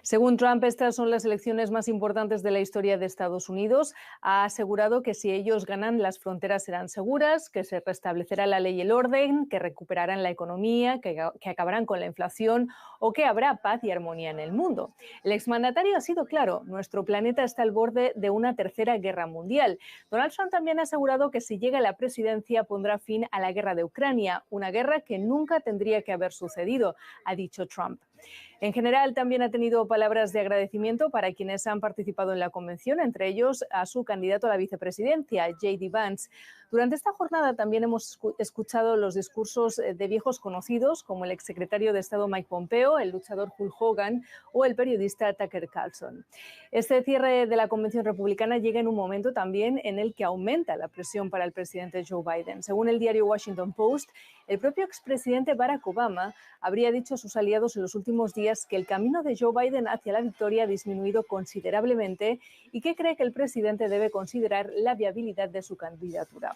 Según Trump, estas son las elecciones más importantes de la historia de Estados Unidos. Ha asegurado que si ellos ganan, las fronteras serán seguras, que se restablecerá la ley y el orden, que recuperarán la economía, que acabarán con la inflación o que habrá paz y armonía en el mundo. El exmandatario ha sido claro: nuestro planeta está al borde de una tercera guerra mundial. Donald Trump también ha asegurado que si llega a la presidencia pondrá fin a la guerra de Ucrania, una guerra que nunca tendría que haber sucedido, ha dicho Trump. En general, también ha tenido palabras de agradecimiento para quienes han participado en la convención, entre ellos a su candidato a la vicepresidencia, J.D. Vance. Durante esta jornada también hemos escuchado los discursos de viejos conocidos, como el exsecretario de Estado Mike Pompeo, el luchador Hulk Hogan o el periodista Tucker Carlson. Este cierre de la convención republicana llega en un momento también en el que aumenta la presión para el presidente Joe Biden. Según el diario Washington Post, el propio expresidente Barack Obama habría dicho a sus aliados en los últimos días que el camino de Joe Biden hacia la victoria ha disminuido considerablemente y que cree que el presidente debe considerar la viabilidad de su candidatura.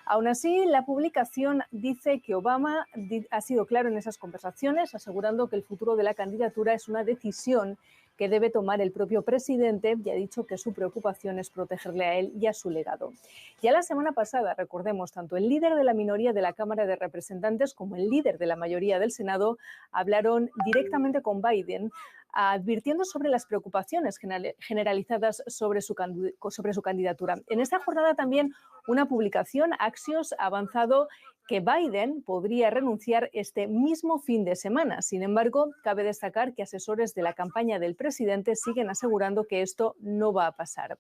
Aún así, la publicación dice que Obama ha sido claro en esas conversaciones, asegurando que el futuro de la candidatura es una decisión que debe tomar el propio presidente, y ha dicho que su preocupación es protegerle a él y a su legado. Ya la semana pasada, recordemos, tanto el líder de la minoría de la Cámara de Representantes como el líder de la mayoría del Senado hablaron directamente con Biden, advirtiendo sobre las preocupaciones generalizadas sobre su candidatura. En esta jornada también una publicación, Axios, ha avanzado que Biden podría renunciar este mismo fin de semana. Sin embargo, cabe destacar que asesores de la campaña del presidente siguen asegurando que esto no va a pasar.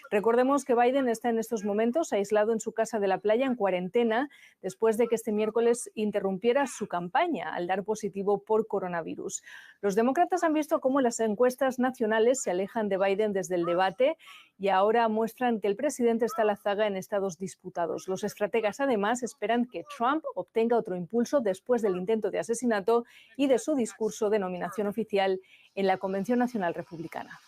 Recordemos que Biden está en estos momentos aislado en su casa de la playa en cuarentena después de que este miércoles interrumpiera su campaña al dar positivo por coronavirus. Los demócratas han visto cómo las encuestas nacionales se alejan de Biden desde el debate y ahora muestran que el presidente está a la zaga en estados disputados. Los estrategas además esperan que Trump obtenga otro impulso después del intento de asesinato y de su discurso de nominación oficial en la Convención Nacional Republicana.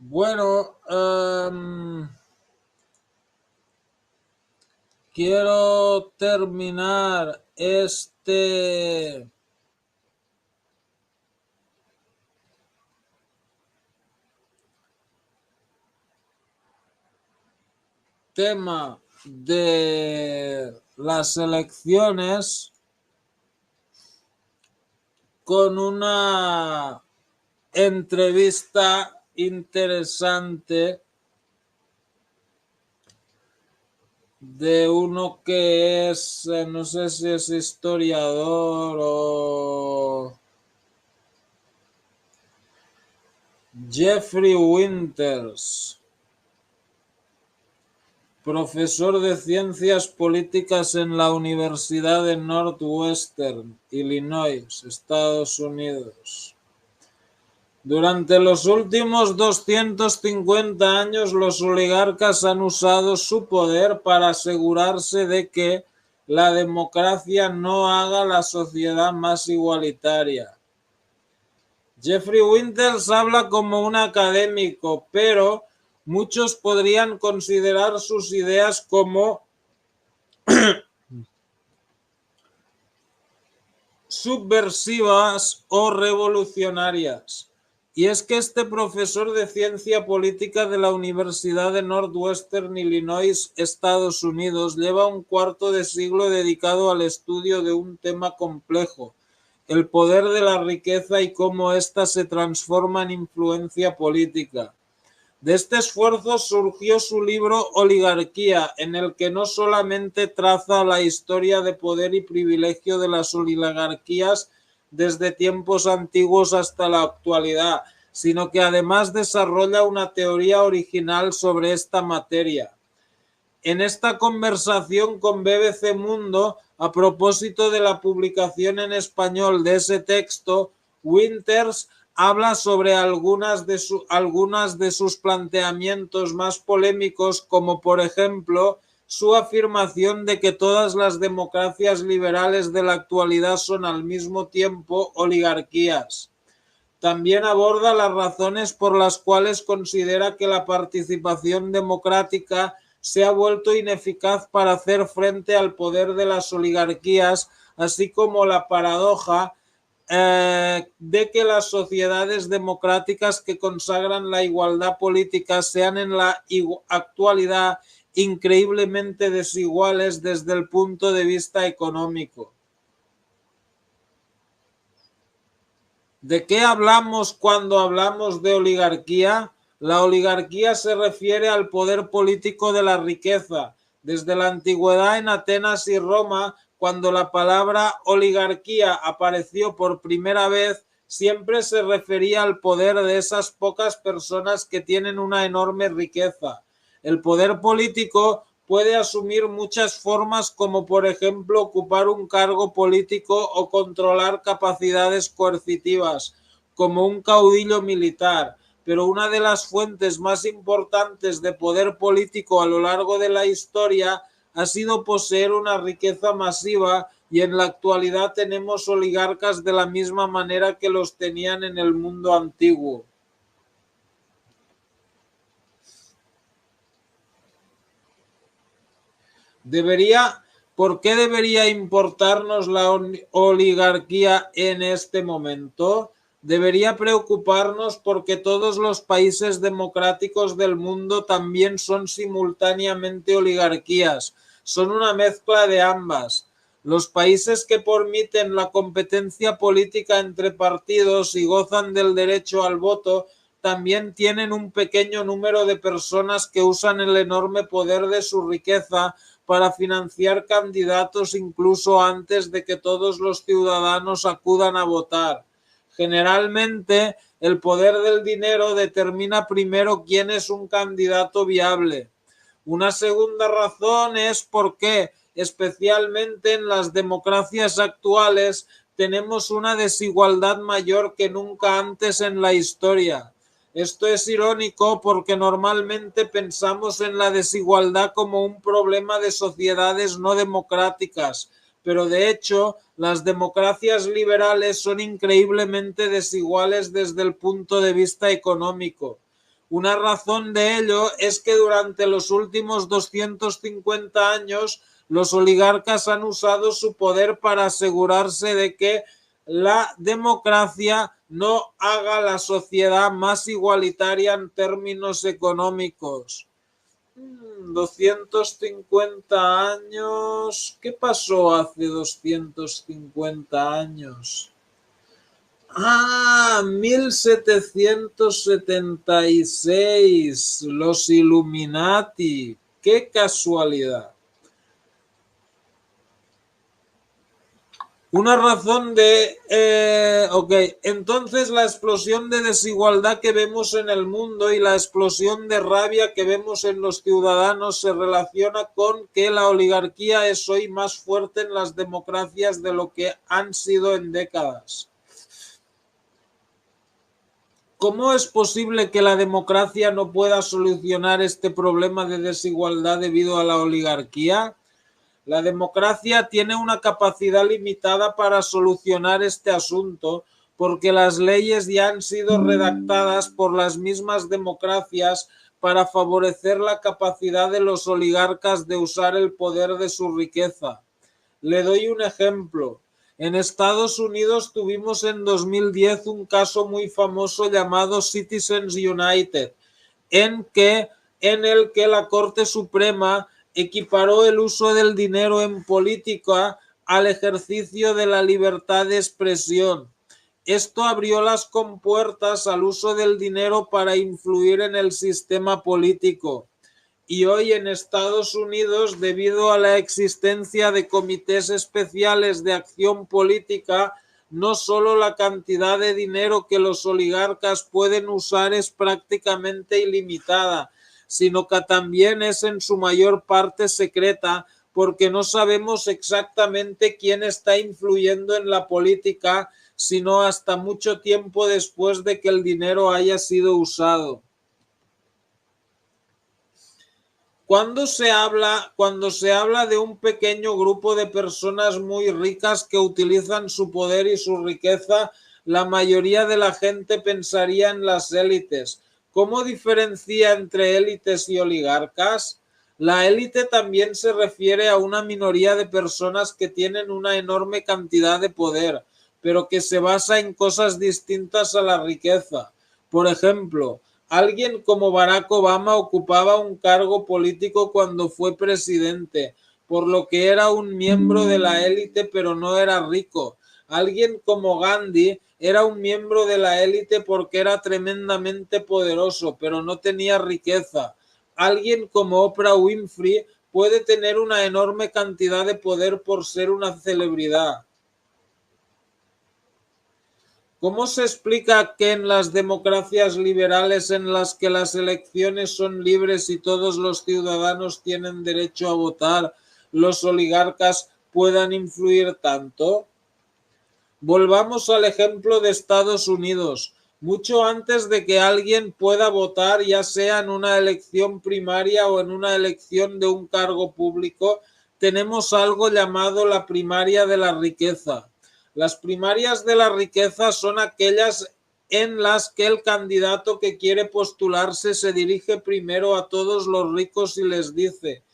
Bueno, quiero terminar este tema de las elecciones con una entrevista interesante de uno que es, no sé si es historiador o Jeffrey Winters, profesor de Ciencias Políticas en la Universidad de Northwestern, Illinois, Estados Unidos. Durante los últimos 250 años, los oligarcas han usado su poder para asegurarse de que la democracia no haga la sociedad más igualitaria. Jeffrey Winters habla como un académico, pero muchos podrían considerar sus ideas como subversivas o revolucionarias. Y es que este profesor de ciencia política de la Universidad de Northwestern Illinois, Estados Unidos, lleva un cuarto de siglo dedicado al estudio de un tema complejo: el poder de la riqueza y cómo ésta se transforma en influencia política. De este esfuerzo surgió su libro Oligarquía, en el que no solamente traza la historia de poder y privilegio de las oligarquías desde tiempos antiguos hasta la actualidad, sino que además desarrolla una teoría original sobre esta materia. En esta conversación con BBC Mundo, a propósito de la publicación en español de ese texto, Winters habla sobre algunas de sus planteamientos más polémicos, como por ejemplo su afirmación de que todas las democracias liberales de la actualidad son al mismo tiempo oligarquías. También aborda las razones por las cuales considera que la participación democrática se ha vuelto ineficaz para hacer frente al poder de las oligarquías, así como la paradoja de que las sociedades democráticas que consagran la igualdad política sean en la actualidad increíblemente desiguales desde el punto de vista económico. ¿De qué hablamos cuando hablamos de oligarquía? La oligarquía se refiere al poder político de la riqueza. Desde la antigüedad en Atenas y Roma, cuando la palabra oligarquía apareció por primera vez, siempre se refería al poder de esas pocas personas que tienen una enorme riqueza. El poder político puede asumir muchas formas, como por ejemplo ocupar un cargo político o controlar capacidades coercitivas, como un caudillo militar. Pero una de las fuentes más importantes de poder político a lo largo de la historia ha sido poseer una riqueza masiva, y en la actualidad tenemos oligarcas de la misma manera que los tenían en el mundo antiguo. ¿Por qué debería importarnos la oligarquía en este momento? Debería preocuparnos porque todos los países democráticos del mundo también son simultáneamente oligarquías. Son una mezcla de ambas. Los países que permiten la competencia política entre partidos y gozan del derecho al voto también tienen un pequeño número de personas que usan el enorme poder de su riqueza para financiar candidatos incluso antes de que todos los ciudadanos acudan a votar. Generalmente, el poder del dinero determina primero quién es un candidato viable. Una segunda razón es porque, especialmente en las democracias actuales, tenemos una desigualdad mayor que nunca antes en la historia. Esto es irónico porque normalmente pensamos en la desigualdad como un problema de sociedades no democráticas, pero de hecho las democracias liberales son increíblemente desiguales desde el punto de vista económico. Una razón de ello es que durante los últimos 250 años los oligarcas han usado su poder para asegurarse de que la democracia no haga la sociedad más igualitaria en términos económicos. 250 años. ¿Qué pasó hace 250 años? 1776. Los Illuminati. ¡Qué casualidad! Una razón entonces la explosión de desigualdad que vemos en el mundo y la explosión de rabia que vemos en los ciudadanos se relaciona con que la oligarquía es hoy más fuerte en las democracias de lo que han sido en décadas. ¿Cómo es posible que la democracia no pueda solucionar este problema de desigualdad debido a la oligarquía? La democracia tiene una capacidad limitada para solucionar este asunto porque las leyes ya han sido redactadas por las mismas democracias para favorecer la capacidad de los oligarcas de usar el poder de su riqueza. Le doy un ejemplo. En Estados Unidos tuvimos en 2010 un caso muy famoso llamado Citizens United, en el que la Corte Suprema equiparó el uso del dinero en política al ejercicio de la libertad de expresión. Esto abrió las compuertas al uso del dinero para influir en el sistema político. Y hoy en Estados Unidos, debido a la existencia de comités especiales de acción política, no solo la cantidad de dinero que los oligarcas pueden usar es prácticamente ilimitada, sino que también es en su mayor parte secreta, porque no sabemos exactamente quién está influyendo en la política, sino hasta mucho tiempo después de que el dinero haya sido usado. Cuando se habla de un pequeño grupo de personas muy ricas que utilizan su poder y su riqueza, la mayoría de la gente pensaría en las élites. ¿Cómo diferencia entre élites y oligarcas? La élite también se refiere a una minoría de personas que tienen una enorme cantidad de poder, pero que se basa en cosas distintas a la riqueza. Por ejemplo, alguien como Barack Obama ocupaba un cargo político cuando fue presidente, por lo que era un miembro de la élite, pero no era rico. Alguien como Gandhi era un miembro de la élite porque era tremendamente poderoso, pero no tenía riqueza. Alguien como Oprah Winfrey puede tener una enorme cantidad de poder por ser una celebridad. ¿Cómo se explica que en las democracias liberales en las que las elecciones son libres y todos los ciudadanos tienen derecho a votar, los oligarcas puedan influir tanto? Volvamos al ejemplo de Estados Unidos. Mucho antes de que alguien pueda votar, ya sea en una elección primaria o en una elección de un cargo público, tenemos algo llamado la primaria de la riqueza. Las primarias de la riqueza son aquellas en las que el candidato que quiere postularse se dirige primero a todos los ricos y les dice: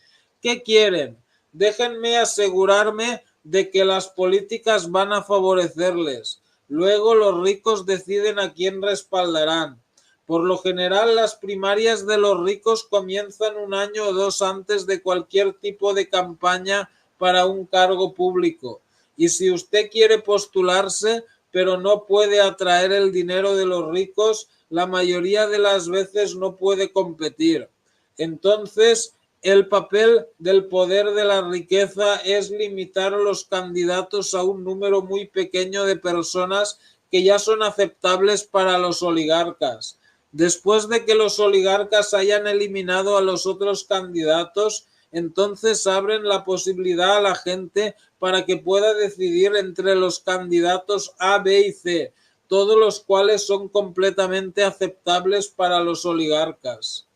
¿qué quieren? Déjenme asegurarme de que las políticas van a favorecerles. Luego los ricos deciden a quién respaldarán. Por lo general, las primarias de los ricos comienzan un año o dos antes de cualquier tipo de campaña para un cargo público. Y si usted quiere postularse, pero no puede atraer el dinero de los ricos, la mayoría de las veces no puede competir. Entonces, el papel del poder de la riqueza es limitar a los candidatos a un número muy pequeño de personas que ya son aceptables para los oligarcas. Después de que los oligarcas hayan eliminado a los otros candidatos, entonces abren la posibilidad a la gente para que pueda decidir entre los candidatos A, B y C, todos los cuales son completamente aceptables para los oligarcas.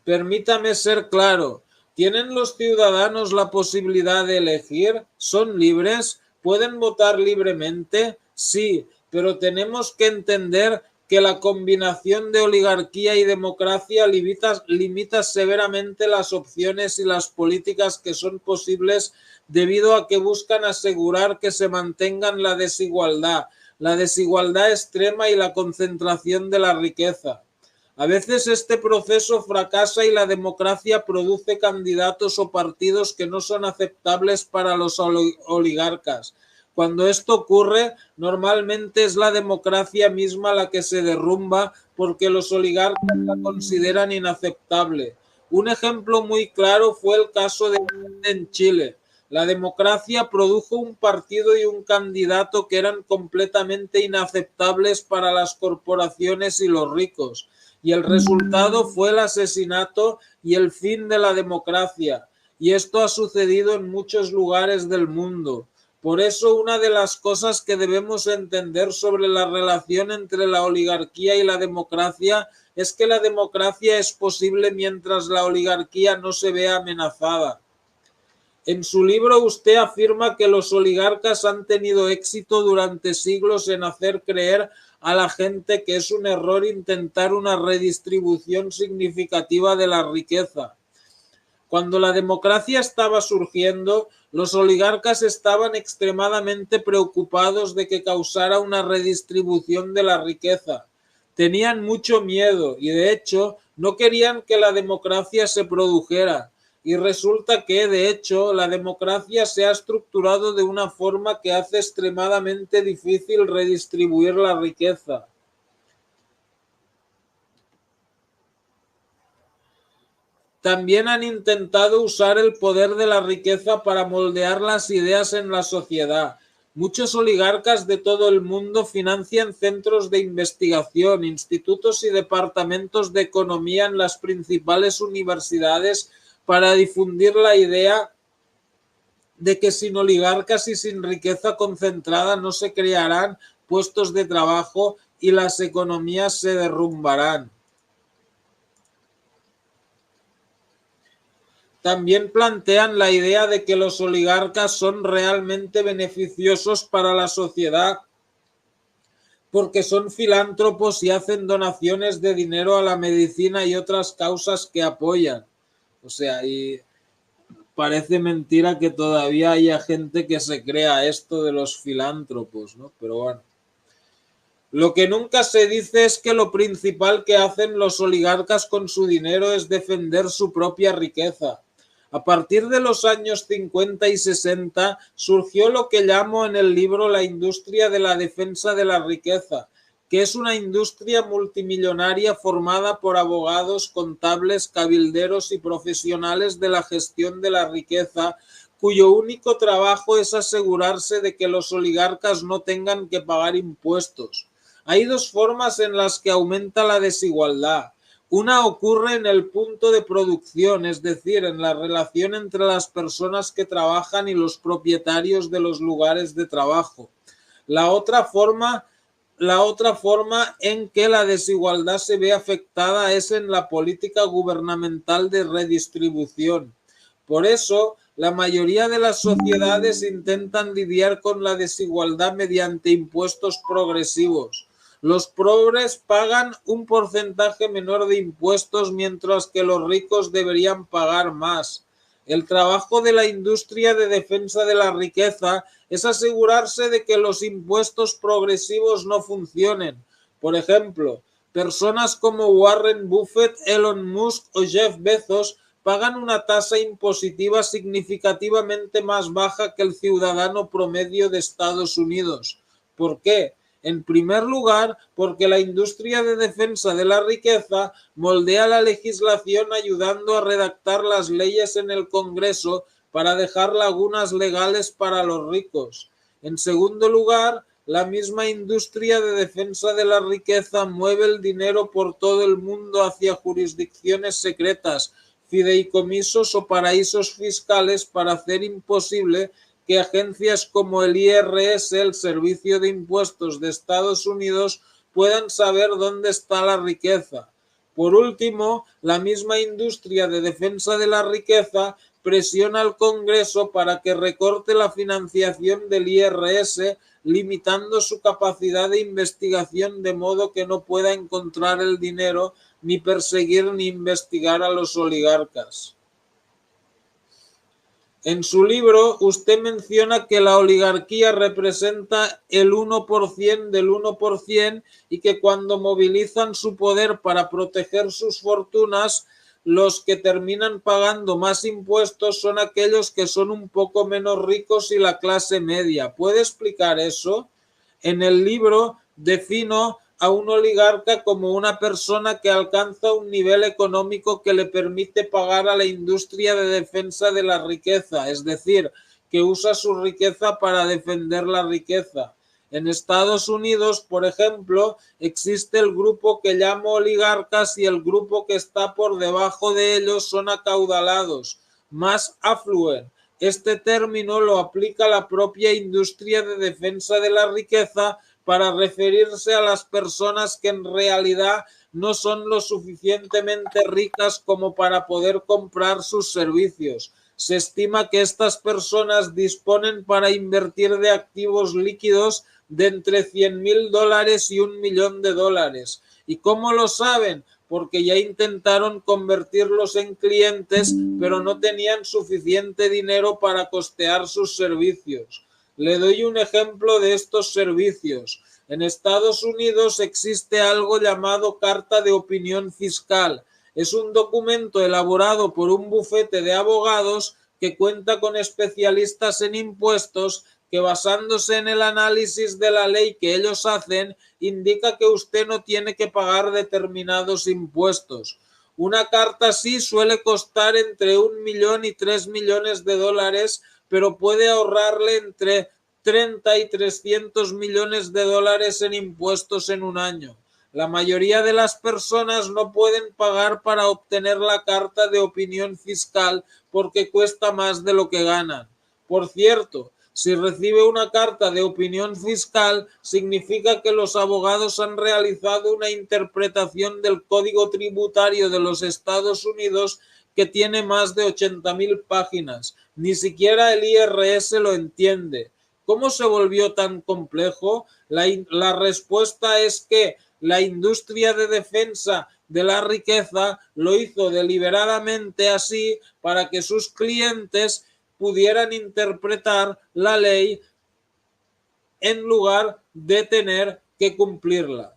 Permítame ser claro, ¿tienen los ciudadanos la posibilidad de elegir? ¿Son libres? ¿Pueden votar libremente? Sí, pero tenemos que entender que la combinación de oligarquía y democracia limita severamente las opciones y las políticas que son posibles debido a que buscan asegurar que se mantengan la desigualdad extrema y la concentración de la riqueza. A veces este proceso fracasa y la democracia produce candidatos o partidos que no son aceptables para los oligarcas. Cuando esto ocurre, normalmente es la democracia misma la que se derrumba porque los oligarcas la consideran inaceptable. Un ejemplo muy claro fue el caso de en Chile. La democracia produjo un partido y un candidato que eran completamente inaceptables para las corporaciones y los ricos. Y el resultado fue el asesinato y el fin de la democracia. Y esto ha sucedido en muchos lugares del mundo. Por eso, una de las cosas que debemos entender sobre la relación entre la oligarquía y la democracia es que la democracia es posible mientras la oligarquía no se vea amenazada. En su libro usted afirma que los oligarcas han tenido éxito durante siglos en hacer creer a la gente que es un error intentar una redistribución significativa de la riqueza. Cuando la democracia estaba surgiendo, los oligarcas estaban extremadamente preocupados de que causara una redistribución de la riqueza. Tenían mucho miedo y, de hecho, no querían que la democracia se produjera. Y resulta que, de hecho, la democracia se ha estructurado de una forma que hace extremadamente difícil redistribuir la riqueza. También han intentado usar el poder de la riqueza para moldear las ideas en la sociedad. Muchos oligarcas de todo el mundo financian centros de investigación, institutos y departamentos de economía en las principales universidades para difundir la idea de que sin oligarcas y sin riqueza concentrada no se crearán puestos de trabajo y las economías se derrumbarán. También plantean la idea de que los oligarcas son realmente beneficiosos para la sociedad porque son filántropos y hacen donaciones de dinero a la medicina y otras causas que apoyan. O sea, y parece mentira que todavía haya gente que se crea esto de los filántropos, ¿no? Pero bueno. Lo que nunca se dice es que lo principal que hacen los oligarcas con su dinero es defender su propia riqueza. A partir de los años 50 y 60 surgió lo que llamo en el libro la industria de la defensa de la riqueza, que es una industria multimillonaria formada por abogados, contables, cabilderos y profesionales de la gestión de la riqueza, cuyo único trabajo es asegurarse de que los oligarcas no tengan que pagar impuestos. Hay dos formas en las que aumenta la desigualdad. Una ocurre en el punto de producción, es decir, en la relación entre las personas que trabajan y los propietarios de los lugares de trabajo. La otra forma en que la desigualdad se ve afectada es en la política gubernamental de redistribución. Por eso, la mayoría de las sociedades intentan lidiar con la desigualdad mediante impuestos progresivos. Los pobres pagan un porcentaje menor de impuestos mientras que los ricos deberían pagar más. El trabajo de la industria de defensa de la riqueza es asegurarse de que los impuestos progresivos no funcionen. Por ejemplo, personas como Warren Buffett, Elon Musk o Jeff Bezos pagan una tasa impositiva significativamente más baja que el ciudadano promedio de Estados Unidos. ¿Por qué? En primer lugar, porque la industria de defensa de la riqueza moldea la legislación ayudando a redactar las leyes en el Congreso para dejar lagunas legales para los ricos. En segundo lugar, la misma industria de defensa de la riqueza mueve el dinero por todo el mundo hacia jurisdicciones secretas, fideicomisos o paraísos fiscales para hacer imposible que agencias como el IRS, el Servicio de Impuestos de Estados Unidos, puedan saber dónde está la riqueza. Por último, la misma industria de defensa de la riqueza presiona al Congreso para que recorte la financiación del IRS, limitando su capacidad de investigación de modo que no pueda encontrar el dinero ni perseguir ni investigar a los oligarcas. En su libro, usted menciona que la oligarquía representa el 1% del 1% y que cuando movilizan su poder para proteger sus fortunas, los que terminan pagando más impuestos son aquellos que son un poco menos ricos y la clase media. ¿Puede explicar eso? En el libro defino a un oligarca como una persona que alcanza un nivel económico que le permite pagar a la industria de defensa de la riqueza, es decir, que usa su riqueza para defender la riqueza. En Estados Unidos, por ejemplo, existe el grupo que llamo oligarcas y el grupo que está por debajo de ellos son acaudalados, más affluent. Este término lo aplica la propia industria de defensa de la riqueza para referirse a las personas que en realidad no son lo suficientemente ricas como para poder comprar sus servicios. Se estima que estas personas disponen para invertir de activos líquidos de entre $100,000 y $1 millón. ¿Y cómo lo saben? porque ya intentaron convertirlos en clientes, pero no tenían suficiente dinero para costear sus servicios. Le doy un ejemplo de estos servicios. En Estados Unidos existe algo llamado Carta de Opinión Fiscal. Es un documento elaborado por un bufete de abogados que cuenta con especialistas en impuestos que, basándose en el análisis de la ley que ellos hacen, indica que usted no tiene que pagar determinados impuestos. Una carta así suele costar entre 1 millón y 3 millones de dólares, pero puede ahorrarle entre 30 y 300 millones de dólares en impuestos en un año. La mayoría de las personas no pueden pagar para obtener la carta de opinión fiscal porque cuesta más de lo que ganan. Por cierto, si recibe una carta de opinión fiscal, significa que los abogados han realizado una interpretación del Código Tributario de los Estados Unidos que tiene más de 80.000 páginas. Ni siquiera el IRS lo entiende. ¿Cómo se volvió tan complejo? La respuesta es que la industria de defensa de la riqueza lo hizo deliberadamente así para que sus clientes pudieran interpretar la ley en lugar de tener que cumplirla.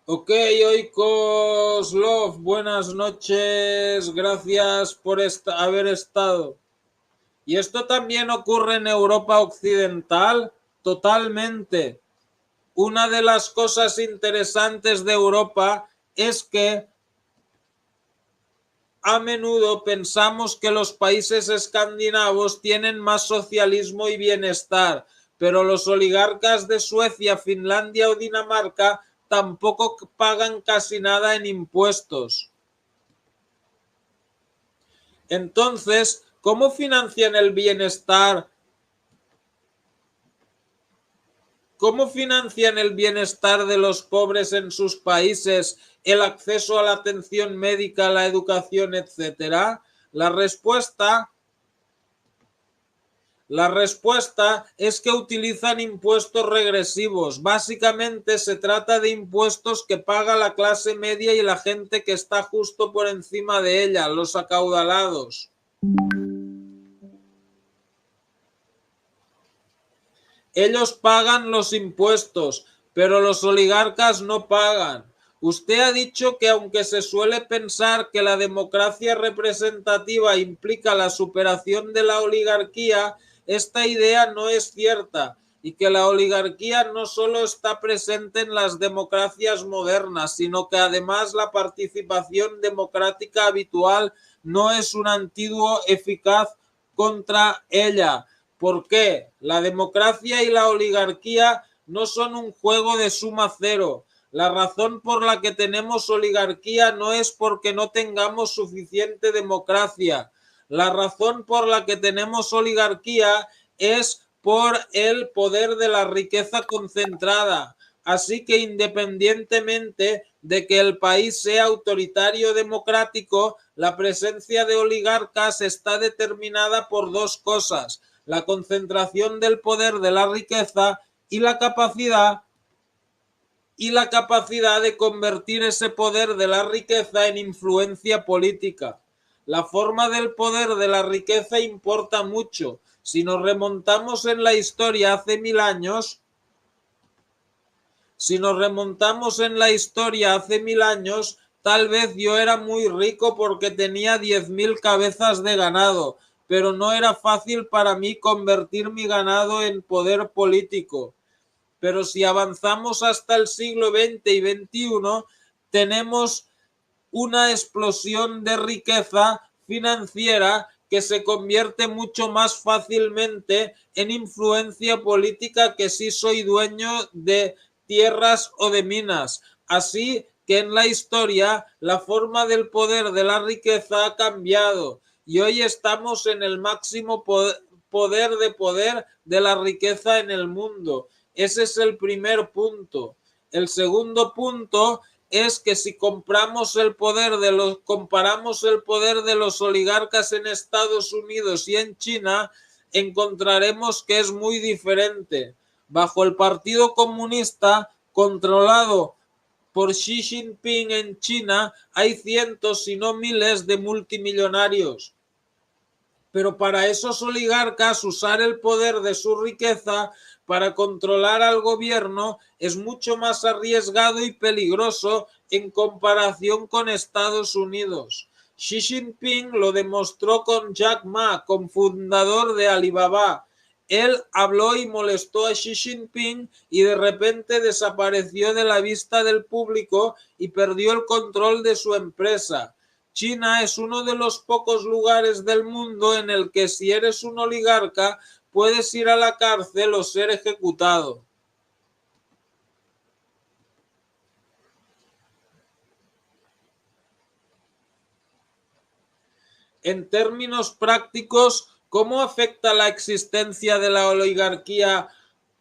Ok, Oikoslov, buenas noches, gracias por haber estado. ¿Y esto también ocurre en Europa Occidental? Totalmente. Una de las cosas interesantes de Europa es que a menudo pensamos que los países escandinavos tienen más socialismo y bienestar, pero los oligarcas de Suecia, Finlandia o Dinamarca tampoco pagan casi nada en impuestos. Entonces, ¿cómo financian el bienestar? ¿Cómo financian el bienestar de los pobres en sus países, el acceso a la atención médica, la educación, etcétera? La respuesta es que utilizan impuestos regresivos. Básicamente se trata de impuestos que paga la clase media y la gente que está justo por encima de ella, los acaudalados. Ellos pagan los impuestos, pero los oligarcas no pagan. Usted ha dicho que aunque se suele pensar que la democracia representativa implica la superación de la oligarquía, esta idea no es cierta y que la oligarquía no solo está presente en las democracias modernas, sino que además la participación democrática habitual no es un antídoto eficaz contra ella. ¿Por qué? La democracia y la oligarquía no son un juego de suma cero. La razón por la que tenemos oligarquía no es porque no tengamos suficiente democracia. La razón por la que tenemos oligarquía es por el poder de la riqueza concentrada. Así que independientemente de que el país sea autoritario o democrático, la presencia de oligarcas está determinada por dos cosas: la concentración del poder de la riqueza y la capacidad de convertir ese poder de la riqueza en influencia política. La forma del poder de la riqueza importa mucho. Si nos remontamos en la historia hace 1000 años, tal vez yo era muy rico porque tenía 10.000 cabezas de ganado, pero no era fácil para mí convertir mi ganado en poder político. Pero si avanzamos hasta el siglo XX y XXI, tenemos una explosión de riqueza financiera que se convierte mucho más fácilmente en influencia política que si soy dueño de tierras o de minas. Así que en la historia la forma del poder de la riqueza ha cambiado y hoy estamos en el máximo poder de la riqueza en el mundo. Ese es el primer punto. El segundo punto es que si comparamos el poder de los oligarcas en Estados Unidos y en China, encontraremos que es muy diferente. Bajo el Partido Comunista, controlado por Xi Jinping en China, hay cientos, si no miles, de multimillonarios. Pero para esos oligarcas usar el poder de su riqueza para controlar al gobierno es mucho más arriesgado y peligroso en comparación con Estados Unidos. Xi Jinping lo demostró con Jack Ma, cofundador de Alibaba. Él habló y molestó a Xi Jinping y de repente desapareció de la vista del público y perdió el control de su empresa. China es uno de los pocos lugares del mundo en el que si eres un oligarca puedes ir a la cárcel o ser ejecutado. En términos prácticos, ¿cómo afecta la existencia de la oligarquía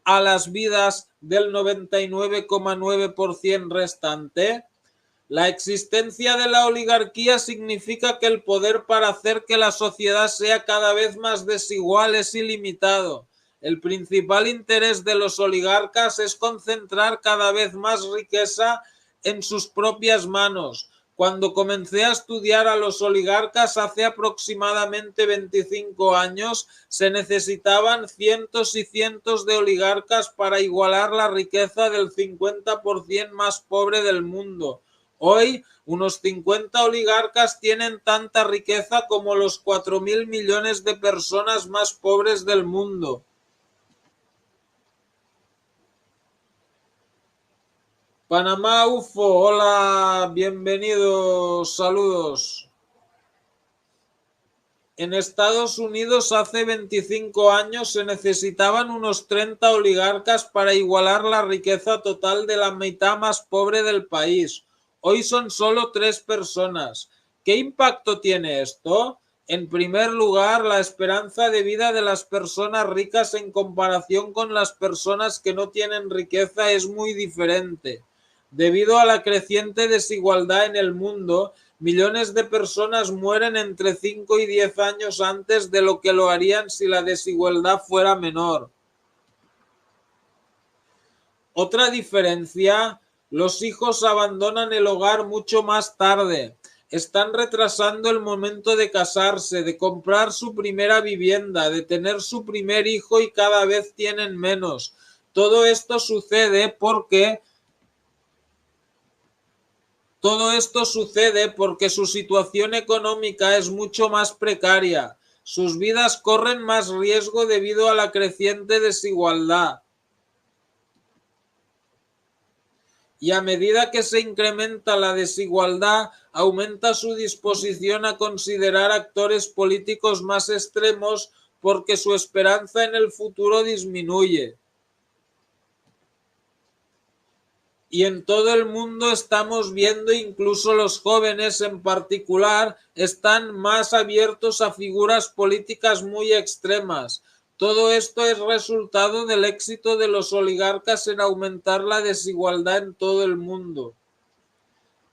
a las vidas del 99,9% restante? La existencia de la oligarquía significa que el poder para hacer que la sociedad sea cada vez más desigual es ilimitado. El principal interés de los oligarcas es concentrar cada vez más riqueza en sus propias manos. Cuando comencé a estudiar a los oligarcas hace aproximadamente 25 años, se necesitaban cientos y cientos de oligarcas para igualar la riqueza del 50% más pobre del mundo. Hoy, unos 50 oligarcas tienen tanta riqueza como los 4.000 millones de personas más pobres del mundo. Panamá UFO, hola, bienvenidos, saludos. En Estados Unidos hace 25 años se necesitaban unos 30 oligarcas para igualar la riqueza total de la mitad más pobre del país. Hoy son solo 3 personas. ¿Qué impacto tiene esto? En primer lugar, la esperanza de vida de las personas ricas en comparación con las personas que no tienen riqueza es muy diferente. Debido a la creciente desigualdad en el mundo, millones de personas mueren entre 5 y 10 años antes de lo que lo harían si la desigualdad fuera menor. Otra diferencia, los hijos abandonan el hogar mucho más tarde. Están retrasando el momento de casarse, de comprar su primera vivienda, de tener su primer hijo y cada vez tienen menos. Todo esto sucede porque su situación económica es mucho más precaria. Sus vidas corren más riesgo debido a la creciente desigualdad. Y a medida que se incrementa la desigualdad, aumenta su disposición a considerar actores políticos más extremos porque su esperanza en el futuro disminuye. Y en todo el mundo estamos viendo, incluso los jóvenes en particular, están más abiertos a figuras políticas muy extremas. Todo esto es resultado del éxito de los oligarcas en aumentar la desigualdad en todo el mundo.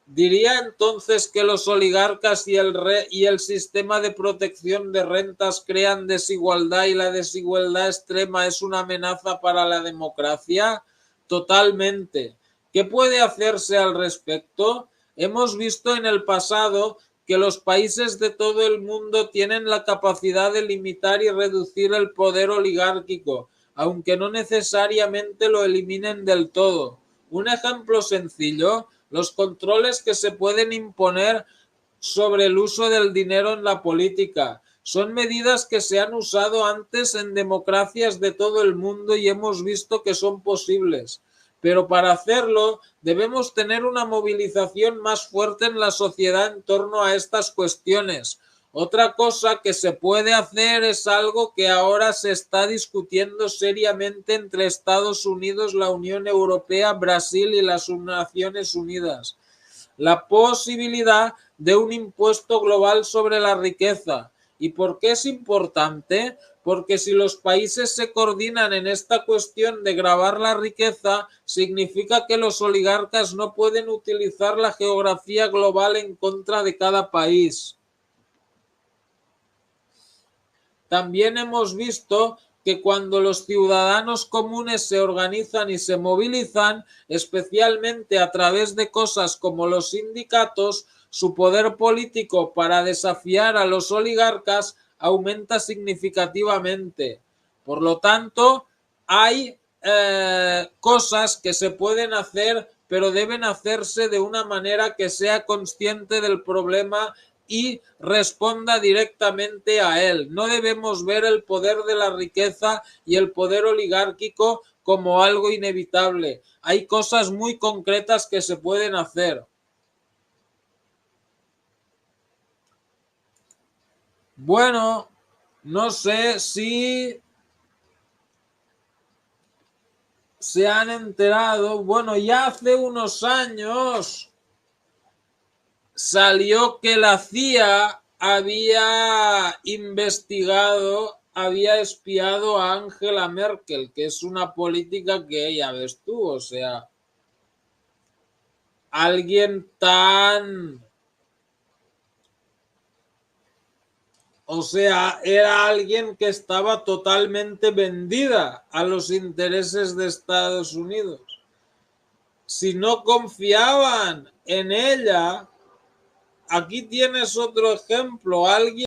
¿Diría entonces que los oligarcas y el sistema de protección de rentas crean desigualdad y la desigualdad extrema es una amenaza para la democracia? Totalmente. ¿Qué puede hacerse al respecto? Hemos visto en el pasado que los países de todo el mundo tienen la capacidad de limitar y reducir el poder oligárquico, aunque no necesariamente lo eliminen del todo. Un ejemplo sencillo, los controles que se pueden imponer sobre el uso del dinero en la política. Son medidas que se han usado antes en democracias de todo el mundo y hemos visto que son posibles. Pero para hacerlo debemos tener una movilización más fuerte en la sociedad en torno a estas cuestiones. Otra cosa que se puede hacer es algo que ahora se está discutiendo seriamente entre Estados Unidos, la Unión Europea, Brasil y las Naciones Unidas. La posibilidad de un impuesto global sobre la riqueza. ¿Y por qué es importante? Porque si los países se coordinan en esta cuestión de gravar la riqueza, significa que los oligarcas no pueden utilizar la geografía global en contra de cada país. También hemos visto que cuando los ciudadanos comunes se organizan y se movilizan, especialmente a través de cosas como los sindicatos, su poder político para desafiar a los oligarcas aumenta significativamente. Por lo tanto, hay cosas que se pueden hacer, pero deben hacerse de una manera que sea consciente del problema y responda directamente a él. No debemos ver el poder de la riqueza y el poder oligárquico como algo inevitable. Hay cosas muy concretas que se pueden hacer. Bueno, no sé si se han enterado. Bueno, ya hace unos años salió que la CIA había investigado, había espiado a Angela Merkel, que es una política que ya ves tú, o sea, alguien tan... O sea, era alguien que estaba totalmente vendida a los intereses de Estados Unidos. Si no confiaban en ella, aquí tienes otro ejemplo, alguien